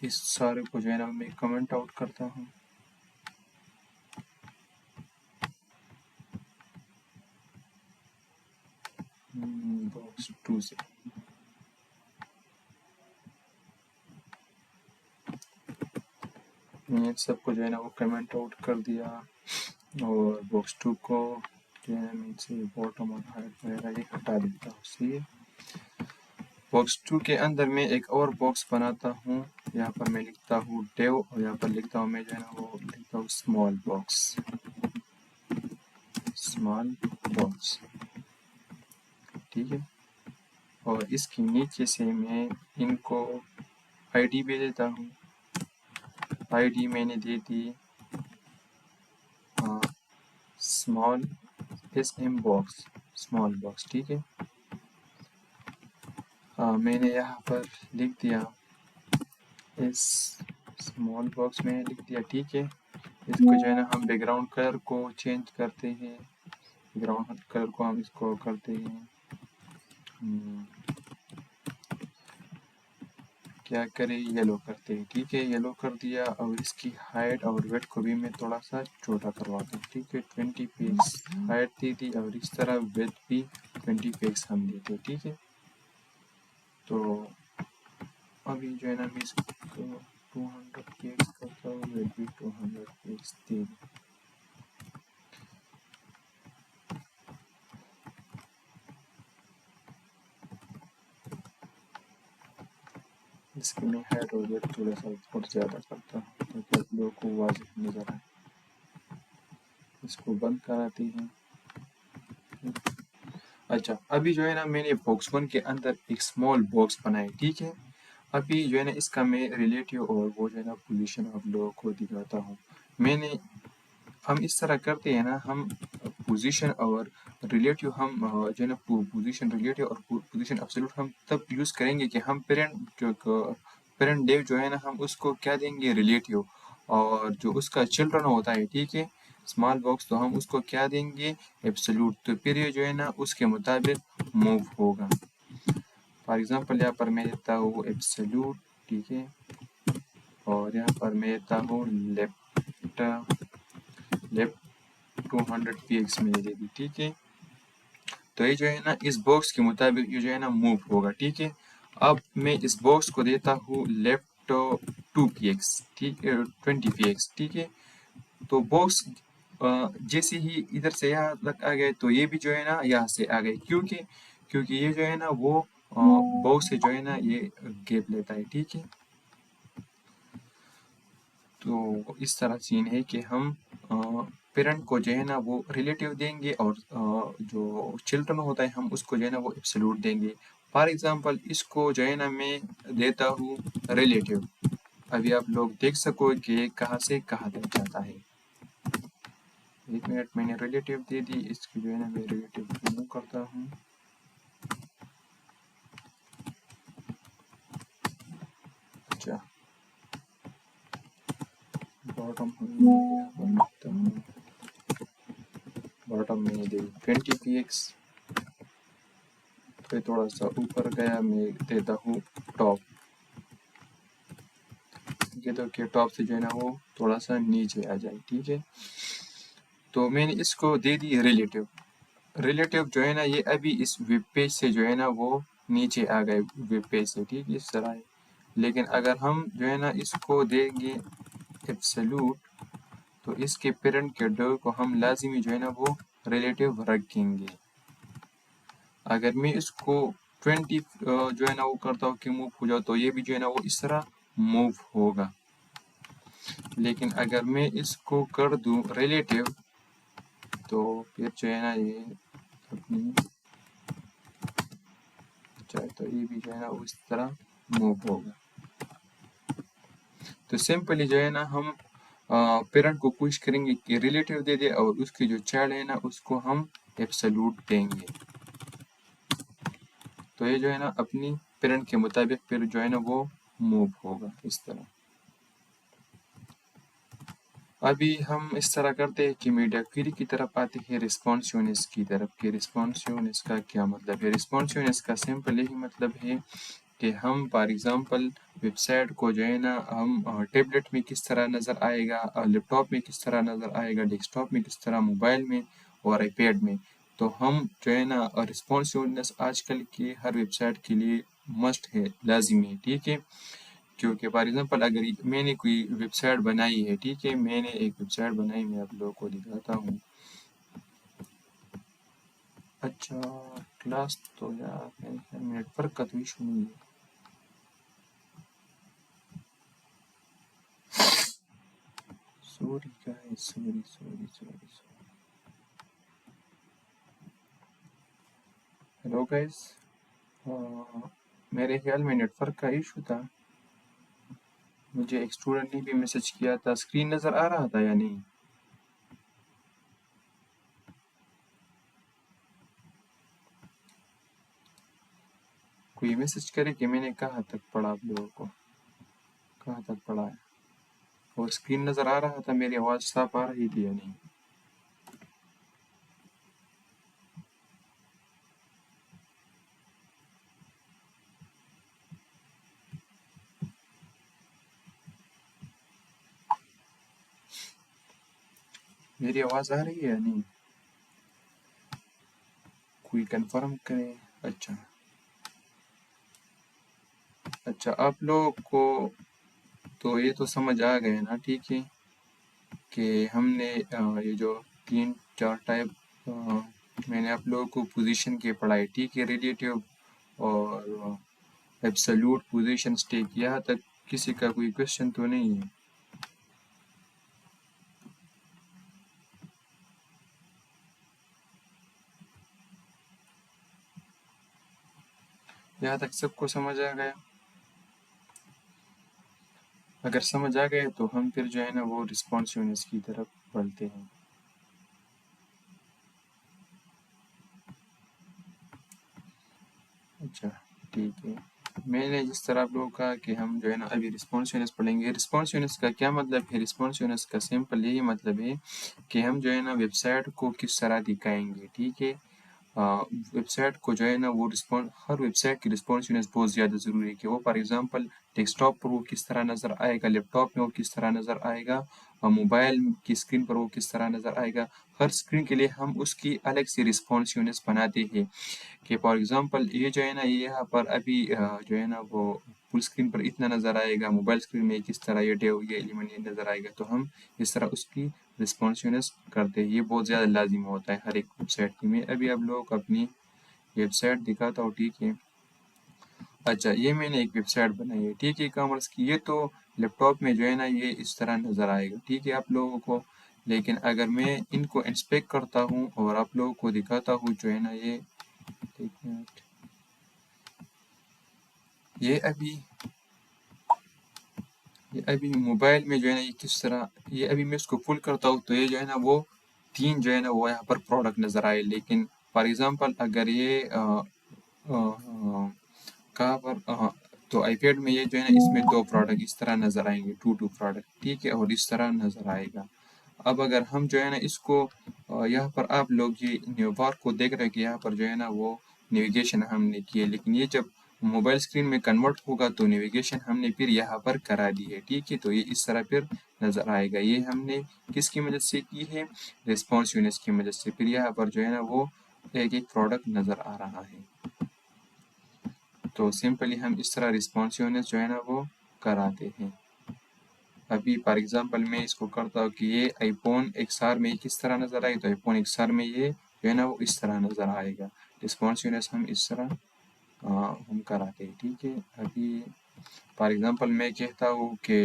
इस सारे को जो है ना मैं कमेंट आउट करता हूँ। बॉक्स 2 से मैं सबको जो है ना वो कमेंट आउट कर दिया, और बॉक्स 2 को जो है मैं इसे बॉटम और हाइट वगैरह ये हटा देता हूँ। सही है। बॉक्स 2 के अंदर मैं एक और बॉक्स बनाता हूँ। यहाँ पर मैं लिखता हूँ डेव, और यहाँ पर लिखता हूँ मैं जो है ना वो लिखता हूँ स्मॉल बॉक्स, स्मॉल बॉक्स। ठीक है। और इसके नीचे से मैं इनको आईडी भी देता हूँ। आईडी मैंने दे दी small SM box, small box. ठीक है। मैंने यहाँ पर लिख दिया इस स्मॉल बॉक्स में लिख दिया। ठीक है। इसको जो है ना हम बैकग्राउंड कलर को चेंज करते हैं। बैकग्राउंड कलर को हम इसको करते हैं क्या करें, येलो करते हैं। ठीक है। येलो कर दिया, और इसकी हाइट और वेट को भी मैं थोड़ा सा छोटा करवाता हूँ। ठीक है। 20 पिक्स हाइट दे दी, और इस तरह वेट भी 20 पिक्स हम देते हैं। ठीक है। तो अभी जो है ना मैं इसको 200 पिक्स करता हूँ, वेट भी 200 पिक्स दे दी। इसकी मैं हाइट और वेट थोड़ा सा और ज़्यादा करता हूँ ताकि आप लोगों को वाज़ेह नज़र आए। इसको बंद कराते हैं। अच्छा, अभी जो है ना मैंने बॉक्स 1 के अंदर एक स्मॉल बॉक्स बनाई। ठीक है। अभी जो है ना इसका मैं रिलेटिव और वो जो है ना पोजीशन आप लोगों को दिखाता हूँ। हम इस तरह करते हैं ना, हम पोजीशन और रिलेटिव हम जो है ना पोजीशन रिलेटिव और पोजीशन एब्सोल्यूट हम तब यूज़ करेंगे कि हम पेरेंट डेव जो है ना हम उसको क्या देंगे, रिलेटिव, और जो उसका चिल्ड्रन होता है, ठीक है, स्मॉल बॉक्स, तो हम उसको क्या देंगे, एब्सोल्यूट। तो फिर ये जो है ना उसके मुताबिक मूव होगा। फॉर एग्जांपल यहाँ पर मैं देता हूँ एब्सोल्यूट। ठीक है। और यहाँ पर मैं देता हूँ लेफ्ट 200 px मैंने दे दी। ठीक है। तो ये जो है ना इस बॉक्स के मुताबिक ये जो है ना मूव होगा। ठीक है। अब मैं इस बॉक्स को देता हूँ लेफ्ट 2 px, ठीक है, 20 px। ठीक है। तो बॉक्स जैसे ही इधर से यहाँ तक आ गए, तो ये भी जो है ना यहाँ से आ गए, क्योंकि ये जो है ना वो बॉक्स से जो है ना ये गैप लेता है। ठीक है। तो इस तरह सीन है कि हम पेरेंट को जो है ना वो रिलेटिव देंगे, और जो चिल्ड्रन होता है हम उसको जो है ना वो एब्सोल्यूट देंगे। फॉर एग्जांपल इसको जो है ना मैं देता हूँ रिलेटिव। अभी आप लोग देख सको कि कहाँ से कहाँ तक जाता है। 1 मिनट, मैंने रिलेटिव दे दी, इसकी जो है ना मैं रिलेटिव रिमूव करता हूँ। अच्छा, बॉटम बॉटम में दे 20 px। फिर थोड़ा सा ऊपर गया, मैं देता हूँ टॉप। ये तो कि टॉप से जो है ना वो थोड़ा सा नीचे आ जाए। ठीक है। तो मैंने इसको दे दी रिलेटिव। रिलेटिव जो है ना ये अभी इस वेब पेज से जो है ना वो नीचे आ गए वेब पेज से। ठीक है। इस तरह है। लेकिन अगर हम जो है ना इसको देंगे एब्सोल्यूट, तो इसके पेरेंट के डर को हम लाजिमी जो है ना वो रिलेटिव रखेंगे। अगर मैं इसको 20 जो है ना वो करता हूँ कि मूव हो जाओ, तो ये भी जो है ना वो इस तरह मूव होगा। लेकिन अगर मैं इसको कर दूं रिलेटिव, तो फिर जो है ना ये अपनी चाहे तो ये भी जो है ना उस तरह मूव होगा। तो सिंपली जो है ना हम पेरेंट को कोशिश करेंगे कि रिलेटिव दे दे, और उसकी जो चाइल्ड है ना उसको हम एब्सोल्यूट देंगे। तो ये जो है ना अपनी पेरेंट के मुताबिक फिर जो है ना वो मूव होगा इस तरह। अभी हम इस तरह करते हैं कि मीडिया क्वेरी की तरफ आते हैं रिस्पॉन्सिवनेस की तरफ। कि रिस्पॉन्सिवनेस का क्या मतलब है। रिस्पॉन्सिवनेस का सिंपल यही मतलब है कि हम फॉर एग्ज़ाम्पल वेबसाइट को जो है ना हम टैबलेट में किस तरह नज़र आएगा, लैपटॉप में किस तरह नज़र आएगा, डेस्कटॉप में किस तरह, मोबाइल में और आईपैड में। तो हम जो है ना रिस्पॉन्सिवनेस आजकल की हर वेबसाइट के लिए मस्ट है, लाजिमी है, ठीक है। क्योंकि फॉर एग्ज़ाम्पल अगर मैंने कोई वेबसाइट बनाई है, ठीक है, मैंने एक वेबसाइट बनाई, मैं आप लोगों को दिखाता हूँ। अच्छा क्लास तो यार मेरे ख्याल में नेटवर्क का तो इशू नहीं है। Sorry guys, sorry sorry sorry sorry. Hello guys, मेरे ख्याल में नेटवर्क का इशू था। मुझे एक स्टूडेंट ने भी मैसेज किया था। स्क्रीन नज़र आ रहा था या नहीं? कोई मैसेज करे कि मैंने कहाँ तक पढ़ा, आप लोगों को कहाँ तक पढ़ा है, और स्क्रीन नज़र आ रहा था, मेरी आवाज़ साफ आ रही थी या नहीं? मेरी आवाज़ आ रही है या नहीं? कोई कंफर्म करे। अच्छा अच्छा, आप लोगों को तो ये तो समझ आ गए ना, ठीक है, कि हमने ये जो 3-4 टाइप मैंने आप लोगों को पोजीशन की पढ़ाई, ठीक है, रिलेटिव और एब्सोल्यूट पोजीशन स्टेक। यहाँ तक किसी का कोई क्वेश्चन तो नहीं है? यहाँ तक सबको समझ आ गया? अगर समझ आ गए तो हम फिर जो है ना वो रिस्पॉन्सिवनेस की तरफ बढ़ते हैं। अच्छा ठीक है, मैंने जिस तरह आप लोगों को कहा कि हम जो है ना अभी रिस्पॉन्सिवनेस पढ़ेंगे। रिस्पॉन्सिवनेस का क्या मतलब है? रिस्पॉन्सिवनेस का सिंपल यही मतलब है कि हम जो है ना वेबसाइट को किस तरह दिखाएंगे, ठीक है। वेबसाइट को जो है ना वो हर वेबसाइट की रिस्पॉन्सिवनेस बहुत ज़्यादा ज़रूरी है कि वो फॉर एग्जांपल डेस्कटॉप पर वो किस तरह नज़र आएगा, लैपटॉप में वो किस तरह नज़र आएगा, और मोबाइल की स्क्रीन पर वो किस तरह नज़र आएगा। हर स्क्रीन के लिए हम उसकी अलग से रिस्पॉन्सिवनेस बनाते हैं कि फॉर एग्जांपल ये जो है ना ये यहाँ पर अभी जो है ना वो फुल स्क्रीन पर इतना नज़र आएगा, मोबाइल स्क्रीन में किस तरह ये एलिमेंट ये नज़र आएगा। तो हम इस तरह उसकी रिस्पॉन्सिवनेस करते हैं। ये बहुत ज़्यादा लाजिम होता है हर एक वेबसाइट की। मैं अभी आप लोगों को अपनी वेबसाइट दिखाता हूँ, ठीक है। अच्छा, ये मैंने एक वेबसाइट बनाई है, ठीक है, ई कॉमर्स की। ये तो लैपटॉप में जो है ना ये इस तरह नज़र आएगा, ठीक है, आप लोगों को। लेकिन अगर मैं इनको इंस्पेक्ट करता हूँ और आप लोगों को दिखाता हूँ जो है ना ये, एक मिनट, ये अभी मोबाइल में जो है ना ये किस तरह, ये अभी मैं इसको फुल करता हूँ तो ये जो है ना वो 3 जो है ना वो यहाँ पर प्रोडक्ट नज़र आए। लेकिन फॉर एग्जांपल अगर ये कहाँ पर तो आईपैड में ये जो है ना इसमें 2 प्रोडक्ट इस तरह नज़र आएंगे, 2 प्रोडक्ट, ठीक है, और इस तरह नज़र आएगा। अब अगर हम जो है ना इसको यहाँ पर आप लोग ये न्यू बार को देख रहे हैं कि यहाँ पर जो है ना वो नेविगेशन हमने की है, लेकिन ये जब मोबाइल स्क्रीन में कन्वर्ट होगा तो नेविगेशन हमने फिर यहाँ पर करा दी है, ठीक है। तो ये इस तरह फिर नज़र आएगा। ये हमने किसकी मदद से की है? रिस्पॉन्सिवनेस की मदद से। फिर यहाँ पर जो है ना वो एक एक प्रोडक्ट नज़र आ रहा है। तो सिंपली हम इस तरह रिस्पॉन्सिवनेस जो है ना वो कराते हैं। अभी फॉर एग्जांपल मैं इसको करता हूँ कि ये आईफोन XR में किस तरह नज़र आए, तो आईफोन XR में ये जो है ना वो इस तरह नज़र आएगा। रिस्पॉन्सिवनेस हम इस तरह हम कराते हैं, ठीक है। अभी फॉर एग्जांपल मैं कहता हूँ कि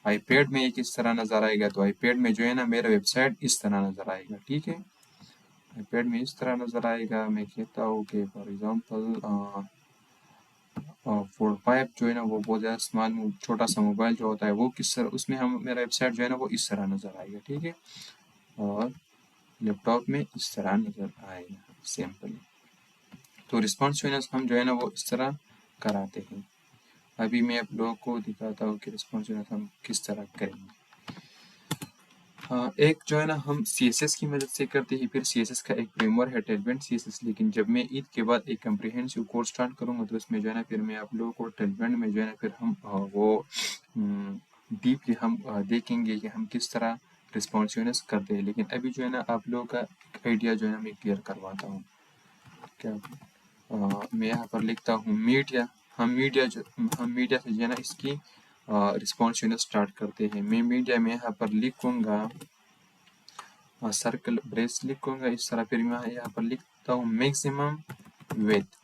आईपैड में ये किस तरह नज़र आएगा, तो आईपैड में जो है ना मेरा वेबसाइट इस तरह नज़र आएगा, ठीक है। आईपैड में इस तरह नज़र आएगा। मैं कहता हूँ कि फॉर एग्जांपल 4-5 जो है ना वो बहुत ज़्यादा स्मॉल छोटा सा मोबाइल जो होता है वो किस तरह, उसमें हम मेरा वेबसाइट जो है ना वो इस तरह नज़र आएगा, ठीक है, और लैपटॉप में इस तरह नज़र आएगा सिंपली। तो रिस्पॉन्सिवनेस हम जो है ना वो इस तरह कराते हैं। अभी मैं आप लोगों को दिखाता हूँ कि रिस्पॉन्सिवनेस हम किस तरह करेंगे। एक जो है ना हम CSS की मदद से करते हैं। फिर CSS का एक फ्रेमवर्क है Tailwind CSS, लेकिन जब मैं ईद के बाद एक कम्प्रिहेंसिव कोर्स स्टार्ट करूँगा तो उसमें जो है ना फिर मैं आप लोगों को Tailwind में जो है ना फिर हम वो डीपली हम देखेंगे कि हम किस तरह रिस्पॉन्सिवनेस करते हैं। लेकिन अभी जो है ना आप लोगों का एक आइडिया जो है ना मैं क्लियर करवाता हूँ। क्या मैं यहाँ पर लिखता हूँ मीडिया। हम मीडिया से जो है ना इसकी रिस्पॉन्सिवनेस स्टार्ट करते हैं। मैं मीडिया में यहाँ पर लिखूँगा सर्कल ब्रेस लिखूंगा इस तरह। फिर मैं यहाँ पर लिखता हूँ मैक्सिमम विड्थ।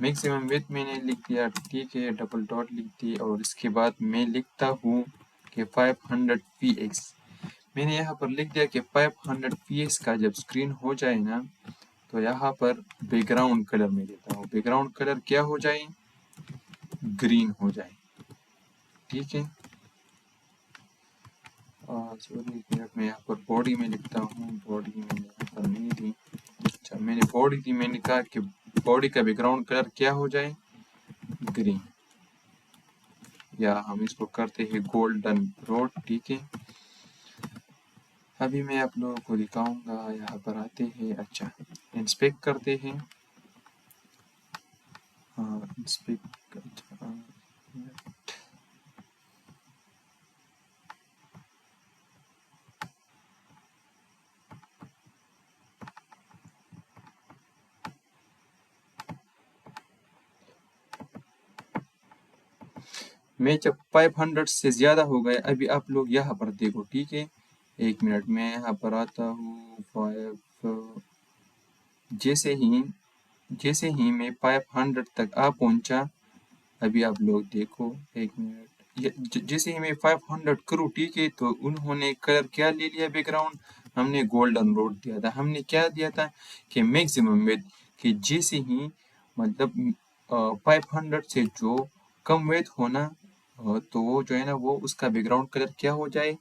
मैक्सिमम विड्थ मैंने लिख दिया, ठीक है, डबल डॉट लिख दी। और इसके बाद मैं लिखता हूँ कि 500 px। मैंने यहाँ पर लिख दिया कि 500 px का जब स्क्रीन हो जाए ना तो यहाँ पर बैकग्राउंड कलर में देता हूँ। बैकग्राउंड कलर क्या हो जाए? ग्रीन हो जाए, ठीक है। सॉरी एक मिनट, मैं यहाँ पर बॉडी में लिखता हूँ। बॉडी मैंने यहाँ पर नहीं दी। अच्छा, मैंने बॉडी दी, मैंने कहा कि बॉडी का बैकग्राउंड कलर क्या हो जाए? ग्रीन। या हम इसको करते हैं गोल्डन रोड, ठीक है। अभी मैं आप लोगों को दिखाऊंगा। यहाँ पर आते हैं, अच्छा इंस्पेक्ट करते हैं। इंस्पेक्ट, मैं जब 500 से ज़्यादा हो गए, अभी आप लोग यहाँ पर देखो, ठीक है। एक मिनट, मैं यहाँ पर आता हूँ। 5 जैसे ही मैं 500 तक आ पहुँचा, अभी आप लोग देखो एक मिनट। जैसे ही मैं 500 करूँ, ठीक है, तो उन्होंने कलर क्या ले लिया? बैकग्राउंड हमने गोल्डन रोड दिया था। हमने क्या दिया था कि मैक्सिमम विड्थ, कि जैसे ही मतलब 500 से जो कम विड्थ होना तो वो जो है ना वो उसका बैकग्राउंड कलर क्या हो जाए?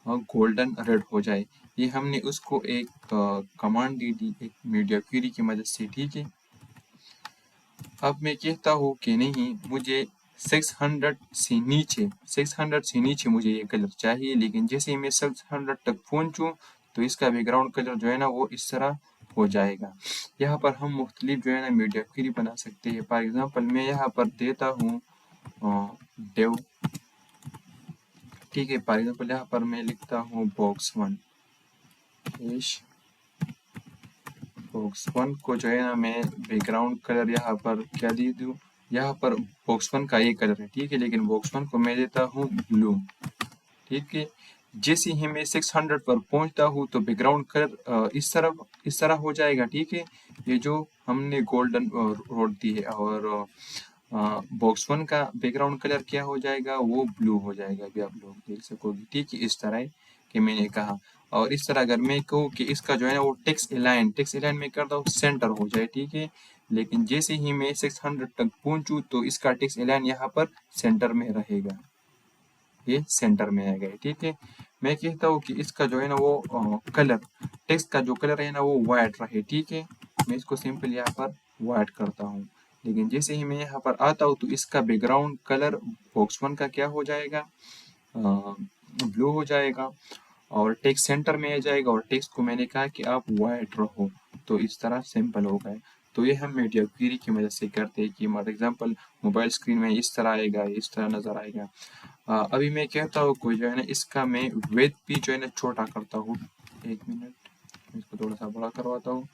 गोल्डन रेड हो जाए। ये हमने उसको एक कमांड दी थी एक मीडिया क्वेरी की मदद से, ठीक है। अब मैं कहता हूँ कि नहीं, मुझे 600 से नीचे मुझे ये कलर चाहिए। लेकिन जैसे ही मैं 600 तक पहुँचूँ तो इसका बैकग्राउंड कलर जो है ना वो इस तरह हो जाएगा। यहाँ पर हम मुख्तलिफ जो है ना मीडिया क्वेरी बना सकते हैं। फॉर एग्जांपल मैं यहाँ पर देता हूँ डेव, ठीक है। फॉर एग्जांपल यहाँ पर मैं लिखता हूँ box1 box1 को जो है ना मैं बैकग्राउंड कलर यहाँ पर क्या दे दूँ? यहाँ पर box1 का ये कलर है, ठीक है, लेकिन box1 को मैं देता हूँ ब्लू, ठीक है। जैसे ही मैं 600 पर पहुंचता हूँ तो बैकग्राउंड कलर इस तरह हो जाएगा, ठीक है। ये जो हमने गोल्डन रोड दी है। और box1 का बैकग्राउंड कलर क्या हो जाएगा? वो ब्लू हो जाएगा। अभी आप लोग देख सकोगे, ठीक है, इस तरह कि मैंने कहा। और इस तरह अगर मैं कहूँ कि इसका जो है ना वो टेक्स्ट अलाइन में करता हूँ सेंटर हो जाए, ठीक है। लेकिन जैसे ही मैं 600 तक पहुंचूँ तो इसका टेक्स्ट अलाइन यहाँ पर सेंटर में रहेगा, ये सेंटर में आ गए, ठीक है। मैं कहता हूँ कि इसका जो है ना वो कलर, टेक्स्ट का जो कलर है ना वो वाइट रहे, ठीक है। मैं इसको सिंपल यहाँ पर वाइट करता हूँ। लेकिन जैसे ही मैं यहाँ पर आता हूँ तो इसका बैकग्राउंड कलर box1 का क्या हो जाएगा? ब्लू हो जाएगा। और टेक्स्ट सेंटर में आ जाएगा। और टेक्स्ट को मैंने कहा कि आप वाइट रखो, तो इस तरह सिंपल हो गए। तो ये हम मीडिया क्वेरी की मदद से करते हैं कि फॉर एग्जांपल मोबाइल स्क्रीन में इस तरह आएगा, इस तरह नज़र आएगा। अभी मैं कहता हूँ कोई जो है ना इसका मैं विड्थ भी जो है ना छोटा करता हूँ। एक मिनट, इसको थोड़ा सा बड़ा करवाता हूँ।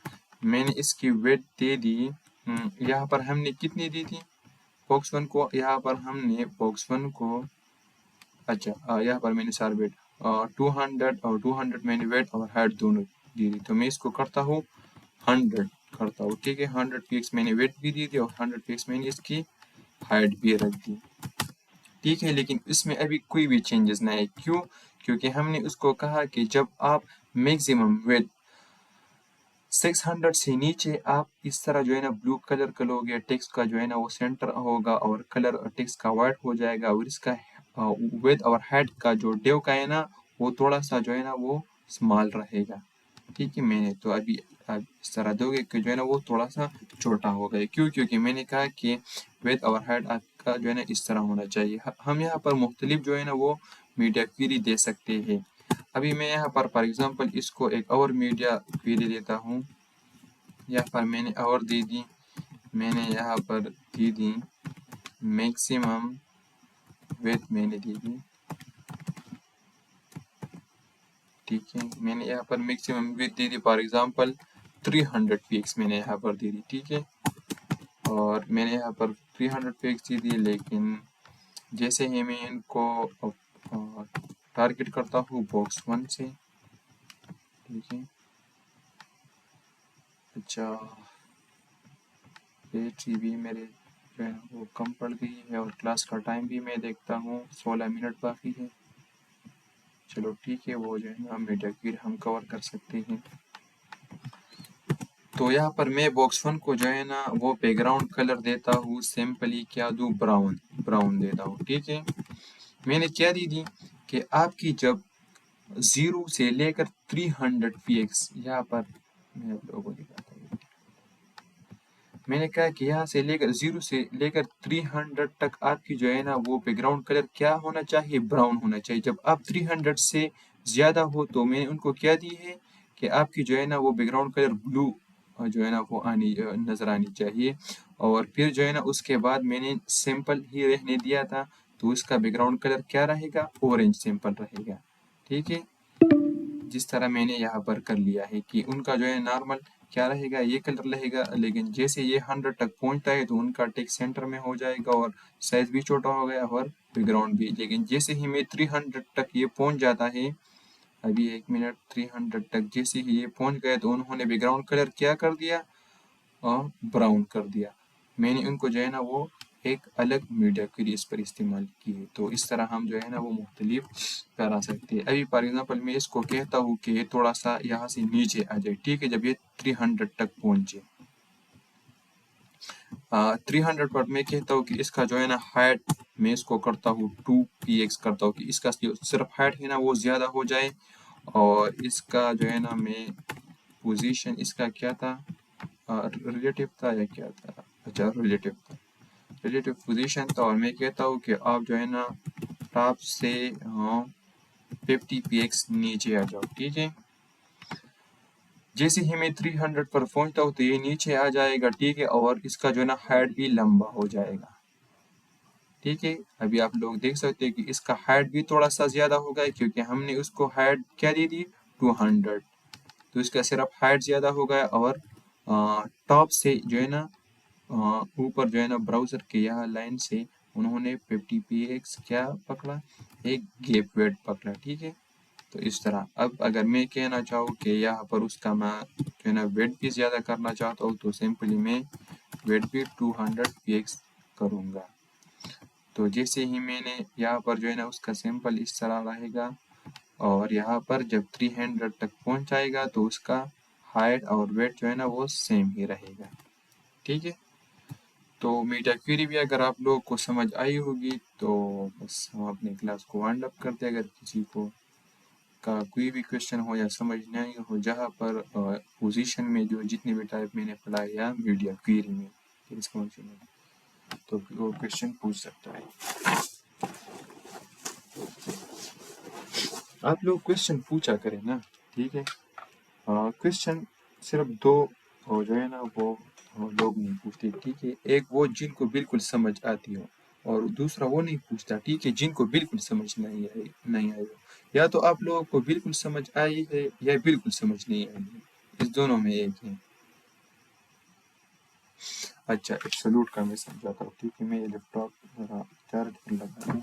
मैंने इसकी विड्थ दे दी, यहाँ पर हमने कितनी दी थी box1 को? यहाँ पर हमने box1 को, अच्छा यहाँ पर मैंने सार वेट 200 और 200 मैंने वेट और हाइट दोनों दी थी। तो मैं इसको करता हूँ 100 करता हूँ, ठीक है। 100 पिक्स मैंने वेट भी दी थी और 100 पिक्स मैंने इसकी हाइट भी रख दी, ठीक है। लेकिन इसमें अभी कोई भी चेंजेस नहीं है। क्यों? क्योंकि हमने उसको कहा कि जब आप मैक्सिमम विड्थ 600 से नीचे आप इस तरह जो है ना ब्लू कलर का लोगे, टेक्स्ट का जो है ना वो सेंटर होगा और कलर टेक्स्ट का वाइट हो जाएगा। और इसका विड्थ और हाइट का जो डेव का है ना वो थोड़ा सा जो है ना वो स्मॉल रहेगा, ठीक है। मैंने तो अभी आप इस तरह दोगे कि जो है ना वो थोड़ा सा छोटा हो गया। क्यों? क्योंकि मैंने कहा कि विड्थ और हाइट आपका जो है ना इस तरह होना चाहिए। हम यहाँ पर मुख्तलिफ जो है ना वो मीडिया क्वेरी दे सकते हैं। अभी मैं यहाँ पर फॉर एग्जांपल इसको एक और मीडिया क्वेरी देता हूँ। यहाँ पर मैंने और दे दी, मैंने यहाँ पर दी दी मैक्सिमम विड्थ मैंने दी दी, ठीक है। मैंने यहाँ पर maximum width they the for example 300 px मैंने यहाँ पर दे दी, ठीक है। और मैंने यहाँ पर 300 px दे दी, लेकिन जैसे ही मैं इनको टारगेट करता हूँ बॉक्स 1 से, ठीक है। अच्छा, बैटरी भी मेरे जो है वो कम पड़ गई है और क्लास का टाइम भी मैं देखता हूँ 16 मिनट बाकी है। चलो ठीक है, वो जो है ना मीडिया क्वेरी हम कवर कर सकते हैं। तो यहाँ पर मैं बॉक्स 1 को जो है ना वो बैकग्राउंड कलर देता हूँ, सिंपली क्या दूँ, ब्राउन देता हूँ, ठीक है। मैंने क्या दी थी कि आपकी जब 0 से लेकर 300 px, यहाँ पर मैं आप लोगों को दिखाता हूँ, मैंने कहा कि यहाँ से लेकर 0 से लेकर 300 तक आपकी जो है ना वो बैकग्राउंड कलर क्या होना चाहिए, ब्राउन होना चाहिए। जब आप 300 से ज़्यादा हो तो मैंने उनको क्या दी है कि आपकी जो है ना वो बैकग्राउंड कलर ब्लू जो है ना वो नज़र आनी चाहिए। और फिर जो है ना उसके बाद मैंने सिंपल ही रहने दिया था, तो उसका बैकग्राउंड कलर क्या रहेगा, ऑरेंज सिंपल रहेगा, ठीक है। जिस तरह मैंने यहाँ पर कर लिया है कि उनका जो है नॉर्मल क्या रहेगा, ये कलर रहेगा, लेकिन जैसे ये 100 तक पहुँचता है तो उनका टेक्स्ट सेंटर में हो जाएगा और साइज भी छोटा हो गया और बैकग्राउंड भी। लेकिन जैसे ही मैं 300 तक ये पहुँच जाता है, अभी 1 मिनट, 300 तक जैसे ही ये पहुँच गए तो उन्होंने बैकग्राउंड कलर क्या कर दिया, ब्राउन कर दिया। मैंने उनको जो है ना वो एक अलग मीडिया क्वेरी इस पर इस्तेमाल की है। तो इस तरह हम जो है ना वो मुख्तलिफ करा सकते हैं। अभी फॉर एग्जांपल मैं इसको कहता हूँ कि ये थोड़ा सा यहाँ से नीचे आ जाए, ठीक है। जब ये 300 तक पहुँचे, 300 पर मैं कहता हूँ कि इसका जो है ना हाइट मैं इसको करता हूँ 2px करता हूँ कि इसका सिर्फ हाइट है ना वो ज़्यादा हो जाए। और इसका जो है ना मैं पोजीशन इसका क्या था, रिलेटिव था या क्या था, अच्छा रिलेटिव था, रिलेटिव पोजीशन था। और मैं कहता हूँ कि आप जो है ना टॉप से 50 px नीचे आ जाओ, ठीक है। जैसे ही मैं 300 पर पहुंचता हूँ तो ये नीचे आ जाएगा, ठीक है। और इसका जो है ना हाइट भी लंबा हो जाएगा, ठीक है। अभी आप लोग देख सकते हैं कि इसका हाइट भी थोड़ा सा ज़्यादा हो गया क्योंकि हमने उसको हाइट क्या दे दी, 200। तो इसका सिर्फ हाइट ज़्यादा हो गया और टॉप से जो है ना ऊपर जो है ना ब्राउज़र के यहाँ लाइन से उन्होंने 50 px क्या पकड़ा, एक गैप वेट पकड़ा, ठीक है। तो इस तरह अब अगर मैं कहना चाहूँ कि यहाँ पर उसका मैं जो है ना वेट भी ज़्यादा करना चाहता हूँ तो सिंपली मैं वेट भी 200 px करूँगा। तो जैसे ही मैंने यहाँ पर जो है ना उसका सिंपल इस तरह रहेगा और यहाँ पर जब 300 तक पहुँच जाएगा तो उसका हाइट और वेट जो है ना वो सेम ही रहेगा, ठीक है। तो मीडिया क्वेरी भी अगर आप लोगों को समझ आई होगी तो बस हम अपनी क्लास को वाइंड अप करते हैं। अगर किसी को का कोई भी क्वेश्चन हो या समझ नहीं हो, जहाँ पर पोजीशन में जो जितने भी टाइप मैंने पढ़ाया या मीडिया क्वेरी में तो वो क्वेश्चन पूछ सकता है। आप लोग क्वेश्चन पूछा करें ना, ठीक है। क्वेश्चन सिर्फ दो जो है ना वो लोग नहीं पूछते, ठीक है। एक वो जिनको बिल्कुल समझ आती हो और दूसरा वो नहीं पूछता, ठीक है, जिनको बिल्कुल समझ नहीं आई हो। या तो आप लोगों को बिल्कुल समझ आई है या बिल्कुल समझ नहीं आई है, इस दोनों में एक है। अच्छा, एक सलूट का मैं समझाता हूँ, ठीक है। मैं ये लैपटॉप जरा चार्ज पर लगा दूँ।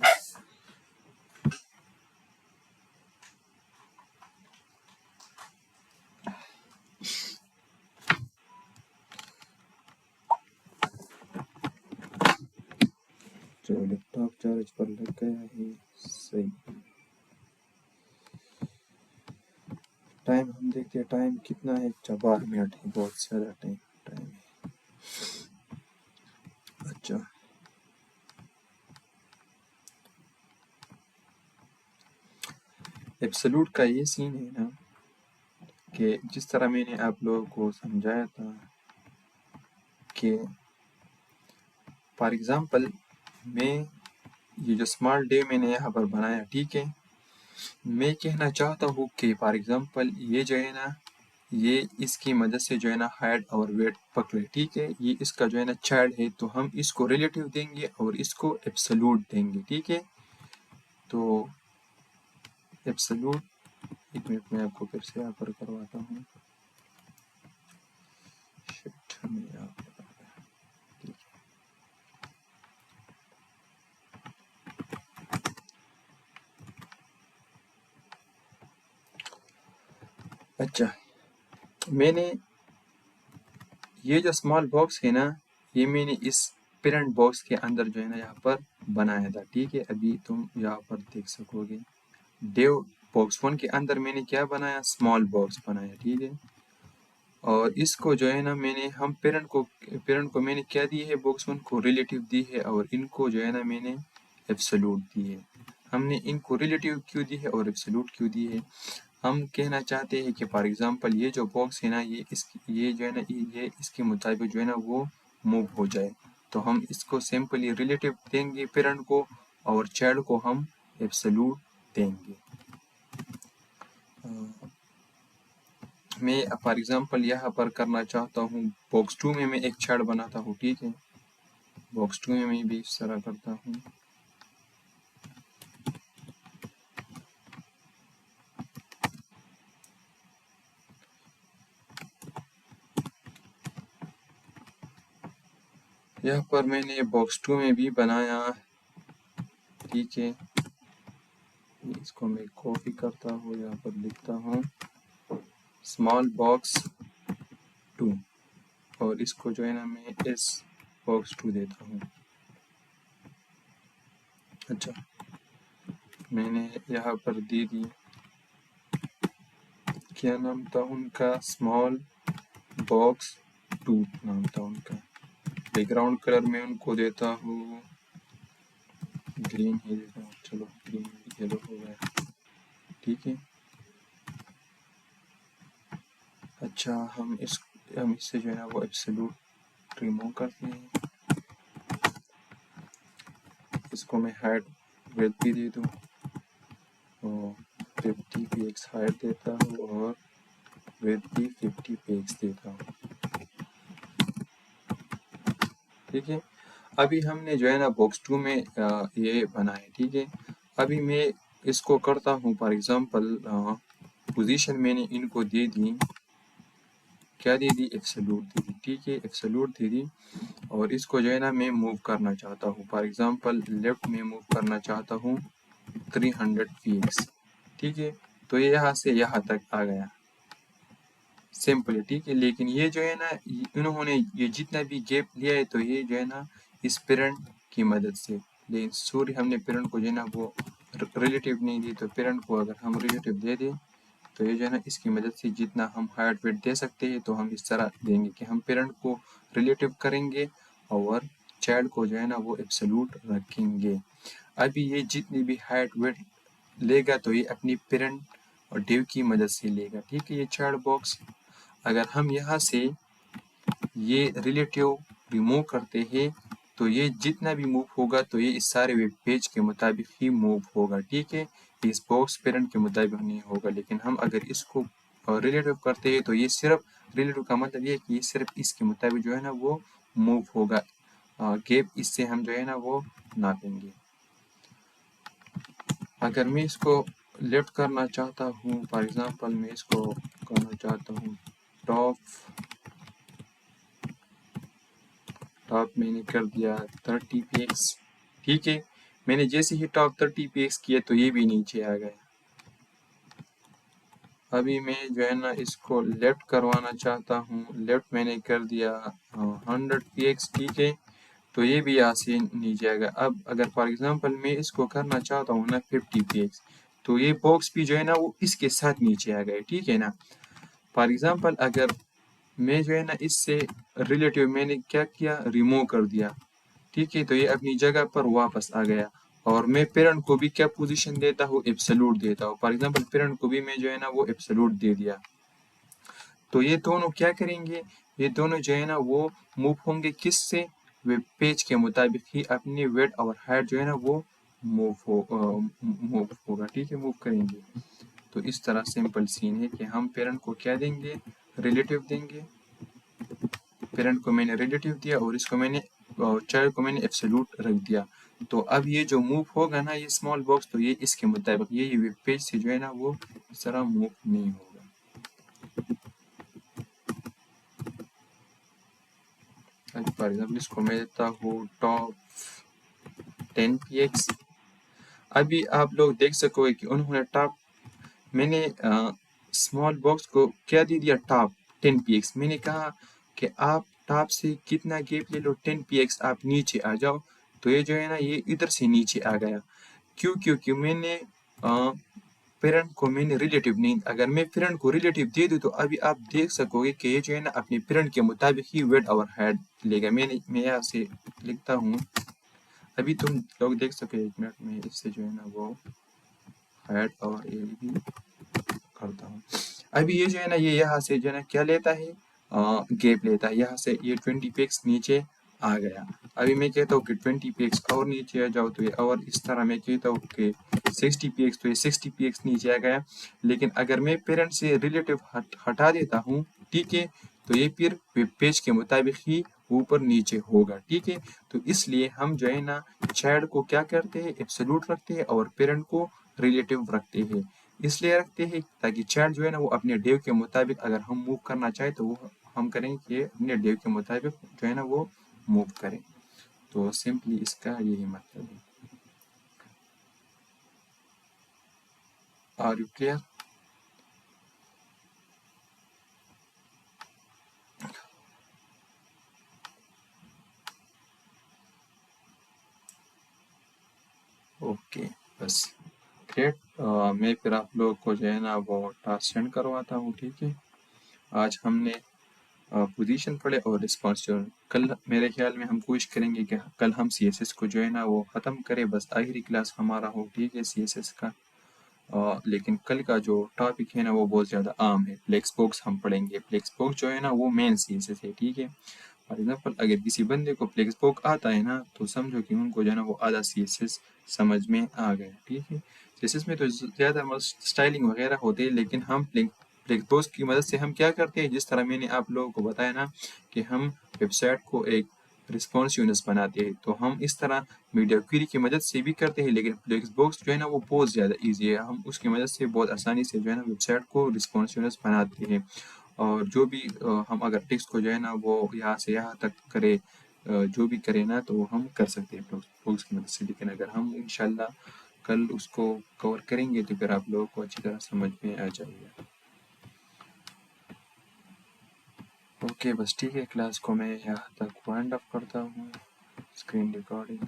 चलो लैपटॉप चार्ज पर लग गया है, सही। टाइम हम देखते हैं, टाइम कितना है, 12 मिनट है, बहुत ज़्यादा टाइम है। अच्छा, एब्सोल्यूट का ये सीन है ना कि जिस तरह मैंने आप लोगों को समझाया था कि फॉर एग्ज़ाम्पल मैं ये जो स्मॉल डे मैंने यहाँ पर बनाया, ठीक है। मैं कहना चाहता हूँ कि फॉर एग्जांपल ये जो है ना, ये इसकी मदद से जो है ना हाइट और वेट पकड़े, ठीक है। ये इसका जो है ना चाइल्ड है, तो हम इसको रिलेटिव देंगे और इसको एब्सोल्यूट देंगे, ठीक है। तो एब्सोल्यूट, एक मिनट में आपको फिर से यहाँ पर करवाता हूँ। शिट, हमें यहाँ पर ठीक है। अच्छा, मैंने ये जो स्मॉल बॉक्स है ना, ये मैंने इस पेरेंट बॉक्स के अंदर जो है ना यहाँ पर बनाया था, ठीक है। अभी तुम यहाँ पर देख सकोगे डेव बॉक्स 1 के अंदर मैंने क्या बनाया, स्मॉल बॉक्स बनाया, ठीक है। और इसको जो है ना मैंने हम पेरेंट को मैंने क्या दी है, बॉक्स 1 को रिलेटिव दी है, और इनको जो है ना मैंने एब्सोल्यूट दी है। हमने इनको रिलेटिव क्यों दी है और एब्सोल्यूट क्यों दी है, हम कहना चाहते हैं कि फॉर एग्जांपल ये जो बॉक्स है ना, ये जो है ना, ये इसके मुताबिक जो है ना वो मूव हो जाए, तो हम इसको सिंपली रिलेटिव देंगे पेरेंट को, और चाइल्ड को हम एब्सोल्यूट देंगे। मैं फॉर एग्जांपल यहाँ पर करना चाहता हूँ, बॉक्स 2 में मैं एक चार्ट बनाता हूँ, ठीक है। बॉक्स 2 में मैं भी इस तरह करता हूँ। यहाँ पर मैंने बॉक्स 2 में भी बनाया, ठीक है। इसको मैं कॉपी करता हूँ, यहाँ पर लिखता हूँ स्मॉल बॉक्स 2, और इसको जो है ना मैं इस बॉक्स 2 देता हूँ। अच्छा, मैंने यहाँ पर दे दी, क्या नाम था उनका, स्मॉल बॉक्स 2 नाम था उनका। बैकग्राउंड कलर में उनको देता हूँ ग्रीन ही देता हूँ, चलो ग्रीन येलो हो गया, ठीक है। अच्छा, हम इससे जो है ना वो एब्सोल्यूट रिमूव करते हैं। इसको मैं हाइट विड्थ भी दे दूँ, और 50 px हाइट देता हूँ, और विड्थ भी 50 px देता हूँ, ठीक है। अभी हमने जो है ना बॉक्स 2 में ये बनाया, ठीक है। अभी मैं इसको करता हूँ, फॉर एग्जांपल पोजीशन मैंने इनको दे दी, क्या दे दी, एब्सोल्यूट दे दी, ठीक है, एब्सोल्यूट दे दी। और इसको जो है ना मैं मूव करना चाहता हूँ, फॉर एग्जांपल लेफ्ट में मूव करना चाहता हूँ 300 px, ठीक है। तो ये यहाँ से यहाँ तक आ गया सिंपल, ठीक है। लेकिन ये जो है ना, इन्होंने ये जितना भी गैप लिया है, तो ये जो है ना इस पेरेंट की मदद से, लेकिन सूर्य हमने पेरेंट को जो है ना वो रिलेटिव नहीं दी, तो पेरेंट को अगर हम रिलेटिव दे दें, तो ये जो है ना इसकी मदद से जितना हम हाइट वेट दे सकते हैं, तो हम इस तरह देंगे कि हम पेरेंट को रिलेटिव करेंगे और चाइल्ड को जो है ना वो एब्सोल्यूट रखेंगे। अभी ये जितनी भी हाइट वेट लेगा, तो ये अपनी पेरेंट और डिव की मदद से लेगा, ठीक है। ये चाइल्ड बॉक्स, अगर हम यहाँ से ये रिलेटिव रिमूव करते हैं, तो ये जितना भी मूव होगा, तो ये इस सारे वेब पेज के मुताबिक ही मूव होगा, ठीक है। इस बॉक्स पेरेंट के मुताबिक नहीं होगा। लेकिन हम अगर इसको रिलेटिव करते हैं, तो ये सिर्फ रिलेटिव का मतलब ये है कि ये सिर्फ इसके मुताबिक जो है ना वो मूव होगा, गैप इससे हम जो है ना वो नापेंगे। अगर मैं इसको लेफ्ट करना चाहता हूँ, फॉर एग्जांपल मैं इसको करना चाहता हूँ टॉप मैंने कर दिया 30 px, ठीक है। मैंने जैसे ही टॉप 30 px किया, तो ये भी नीचे आ गया। अभी मैं जो है ना इसको लेफ्ट करवाना चाहता हूँ, लेफ्ट मैंने कर दिया 100 px, ठीक है। तो ये भी यहाँ से नीचे आएगा। अब अगर फॉर एग्जांपल मैं इसको करना चाहता हूँ ना 50 px, तो ये बॉक्स भी जो है ना वो इसके साथ नीचे आ गए, ठीक है ना। फॉर एग्जांपल अगर मैं जो है ना इससे रिलेटिव मैंने क्या किया, रिमूव कर दिया, ठीक है। तो ये अपनी जगह पर वापस आ गया, और मैं पेरेंट को भी क्या पोजीशन देता हूँ, एब्सोल्यूट देता हूँ। फॉर एग्जांपल पेरेंट को भी मैं जो है ना वो एब्सोल्यूट दे दिया, तो ये दोनों क्या करेंगे, ये दोनों जो है ना वो मूव होंगे किससे, वेब पेज के मुताबिक ही अपनी वेट और हाइट जो है ना वो मूव होगा, ठीक है, मूव करेंगे। तो इस तरह सिंपल सीन है कि हम पेरेंट को क्या देंगे, रिलेटिव देंगे। पेरेंट को मैंने रिलेटिव दिया और इसको मैंने चाइल्ड को मैंने एब्सोल्यूट रख दिया। तो अब ये जो मूव होगा ना ये स्मॉल बॉक्स, तो ये इसके मुताबिक ये वेब पेज से जो है ना वो इस तरह मूव नहीं होगा। फॉर एग्जाम्पल इसको मैं देता हूँ टॉप 10px। अभी आप लोग देख सकोगे कि उन्होंने टॉप, मैंने स्मॉल बॉक्स को क्या दे दिया, टॉप 10px। मैंने कहा कि आप टॉप से कितना गैप ले लो, 10px आप नीचे आ जाओ। तो ये जो है ना ये इधर से नीचे आ गया। क्यों? क्योंकि मैंने पेरेंट को मैंने रिलेटिव नहीं, अगर मैं पेरेंट को रिलेटिव दे दूँ तो अभी आप देख सकोगे कि ये जो है ना अपने पेरेंट के मुताबिक ही वेट और हाइट लेगा। मैं यहाँ से लिखता हूँ, अभी तुम लोग देख सको, 1 मिनट में इससे जो है ना वो हाइट और ये भी करता हूँ। अभी ये जो है ना ये यहाँ से जो है ना क्या लेता है, गैप लेता है। यहाँ से ये 20px नीचे आ गया। अभी मैं कहता हूँ कि 20px और नीचे आ जाओ, तो ये और इस तरह मैं कहता हूँ कि 60px, तो ये 60px नीचे आ गया। लेकिन अगर मैं पेरेंट से रिलेटिव हटा देता हूँ, ठीक है, तो ये फिर वेब पेज के मुताबिक ही ऊपर नीचे होगा। ठीक है, तो इसलिए हम जो है ना चाइल्ड को क्या करते हैं, एब्सोल्यूट रखते हैं और पेरेंट को रिलेटिव रखते हैं। इसलिए रखते हैं ताकि चाइल्ड जो है ना वो अपने डेव के मुताबिक अगर हम मूव करना चाहें तो वो हम करेंगे कि अपने डेव के मुताबिक जो है ना वो मूव करें। तो सिंपली इसका यही मतलब है। Are you clear? ओके, बस ग्रेट। मैं फिर आप लोगों को जो है ना वो टास्क सेंड करवाता हूँ। ठीक है, आज हमने पोजीशन पढ़े और रिस्पॉन्सिव। कल मेरे ख्याल में हम कोशिश करेंगे कि कल हम CSS को जो है ना वो ख़त्म करें, बस आखिरी क्लास हमारा हो। ठीक है, CSS का। लेकिन कल का जो टॉपिक है ना वो बहुत ज़्यादा आम है। फ्लेक्स बॉक्स हम पढ़ेंगे। फ्लेक्स बॉक्स जो है ना वो मेन CSS है। ठीक है, फॉर एग्जाम्पल अगर किसी बंदे को फ्लेक्स बॉक्स आता है ना तो समझो कि उनको जो है ना वो आधा CSS समझ में आ गया। ठीक है, CSS में तो ज़्यादा स्टाइलिंग वगैरह होते हैं, लेकिन हम फ्लेक्स बॉक्स की मदद से हम क्या करते हैं, जिस तरह मैंने आप लोगों को बताया ना कि हम वेबसाइट को एक रिस्पॉन्सिवनेस बनाते हैं, तो हम इस तरह मीडिया क्वेरी की मदद से भी करते हैं। लेकिन फ्लेक्स बॉक्स जो है ना वो बहुत ज़्यादा ईजी है, हम उसकी मदद से बहुत आसानी से जो है ना वेबसाइट को रिस्पॉन्सिवनेस बनाते हैं। और जो भी हम अगर टेक्स्ट को जो है ना वो यहाँ से यहाँ तक करे, जो भी करे ना तो हम कर सकते हैं फ्लेक्स बॉक्स की मदद से। लेकिन अगर हम इंशाल्लाह कल उसको कवर करेंगे तो फिर आप लोगों को अच्छी तरह समझ में आ जाएगा। ओके, बस ठीक है, क्लास को मैं यहाँ तक वाइंड अप करता हूँ। Screen recording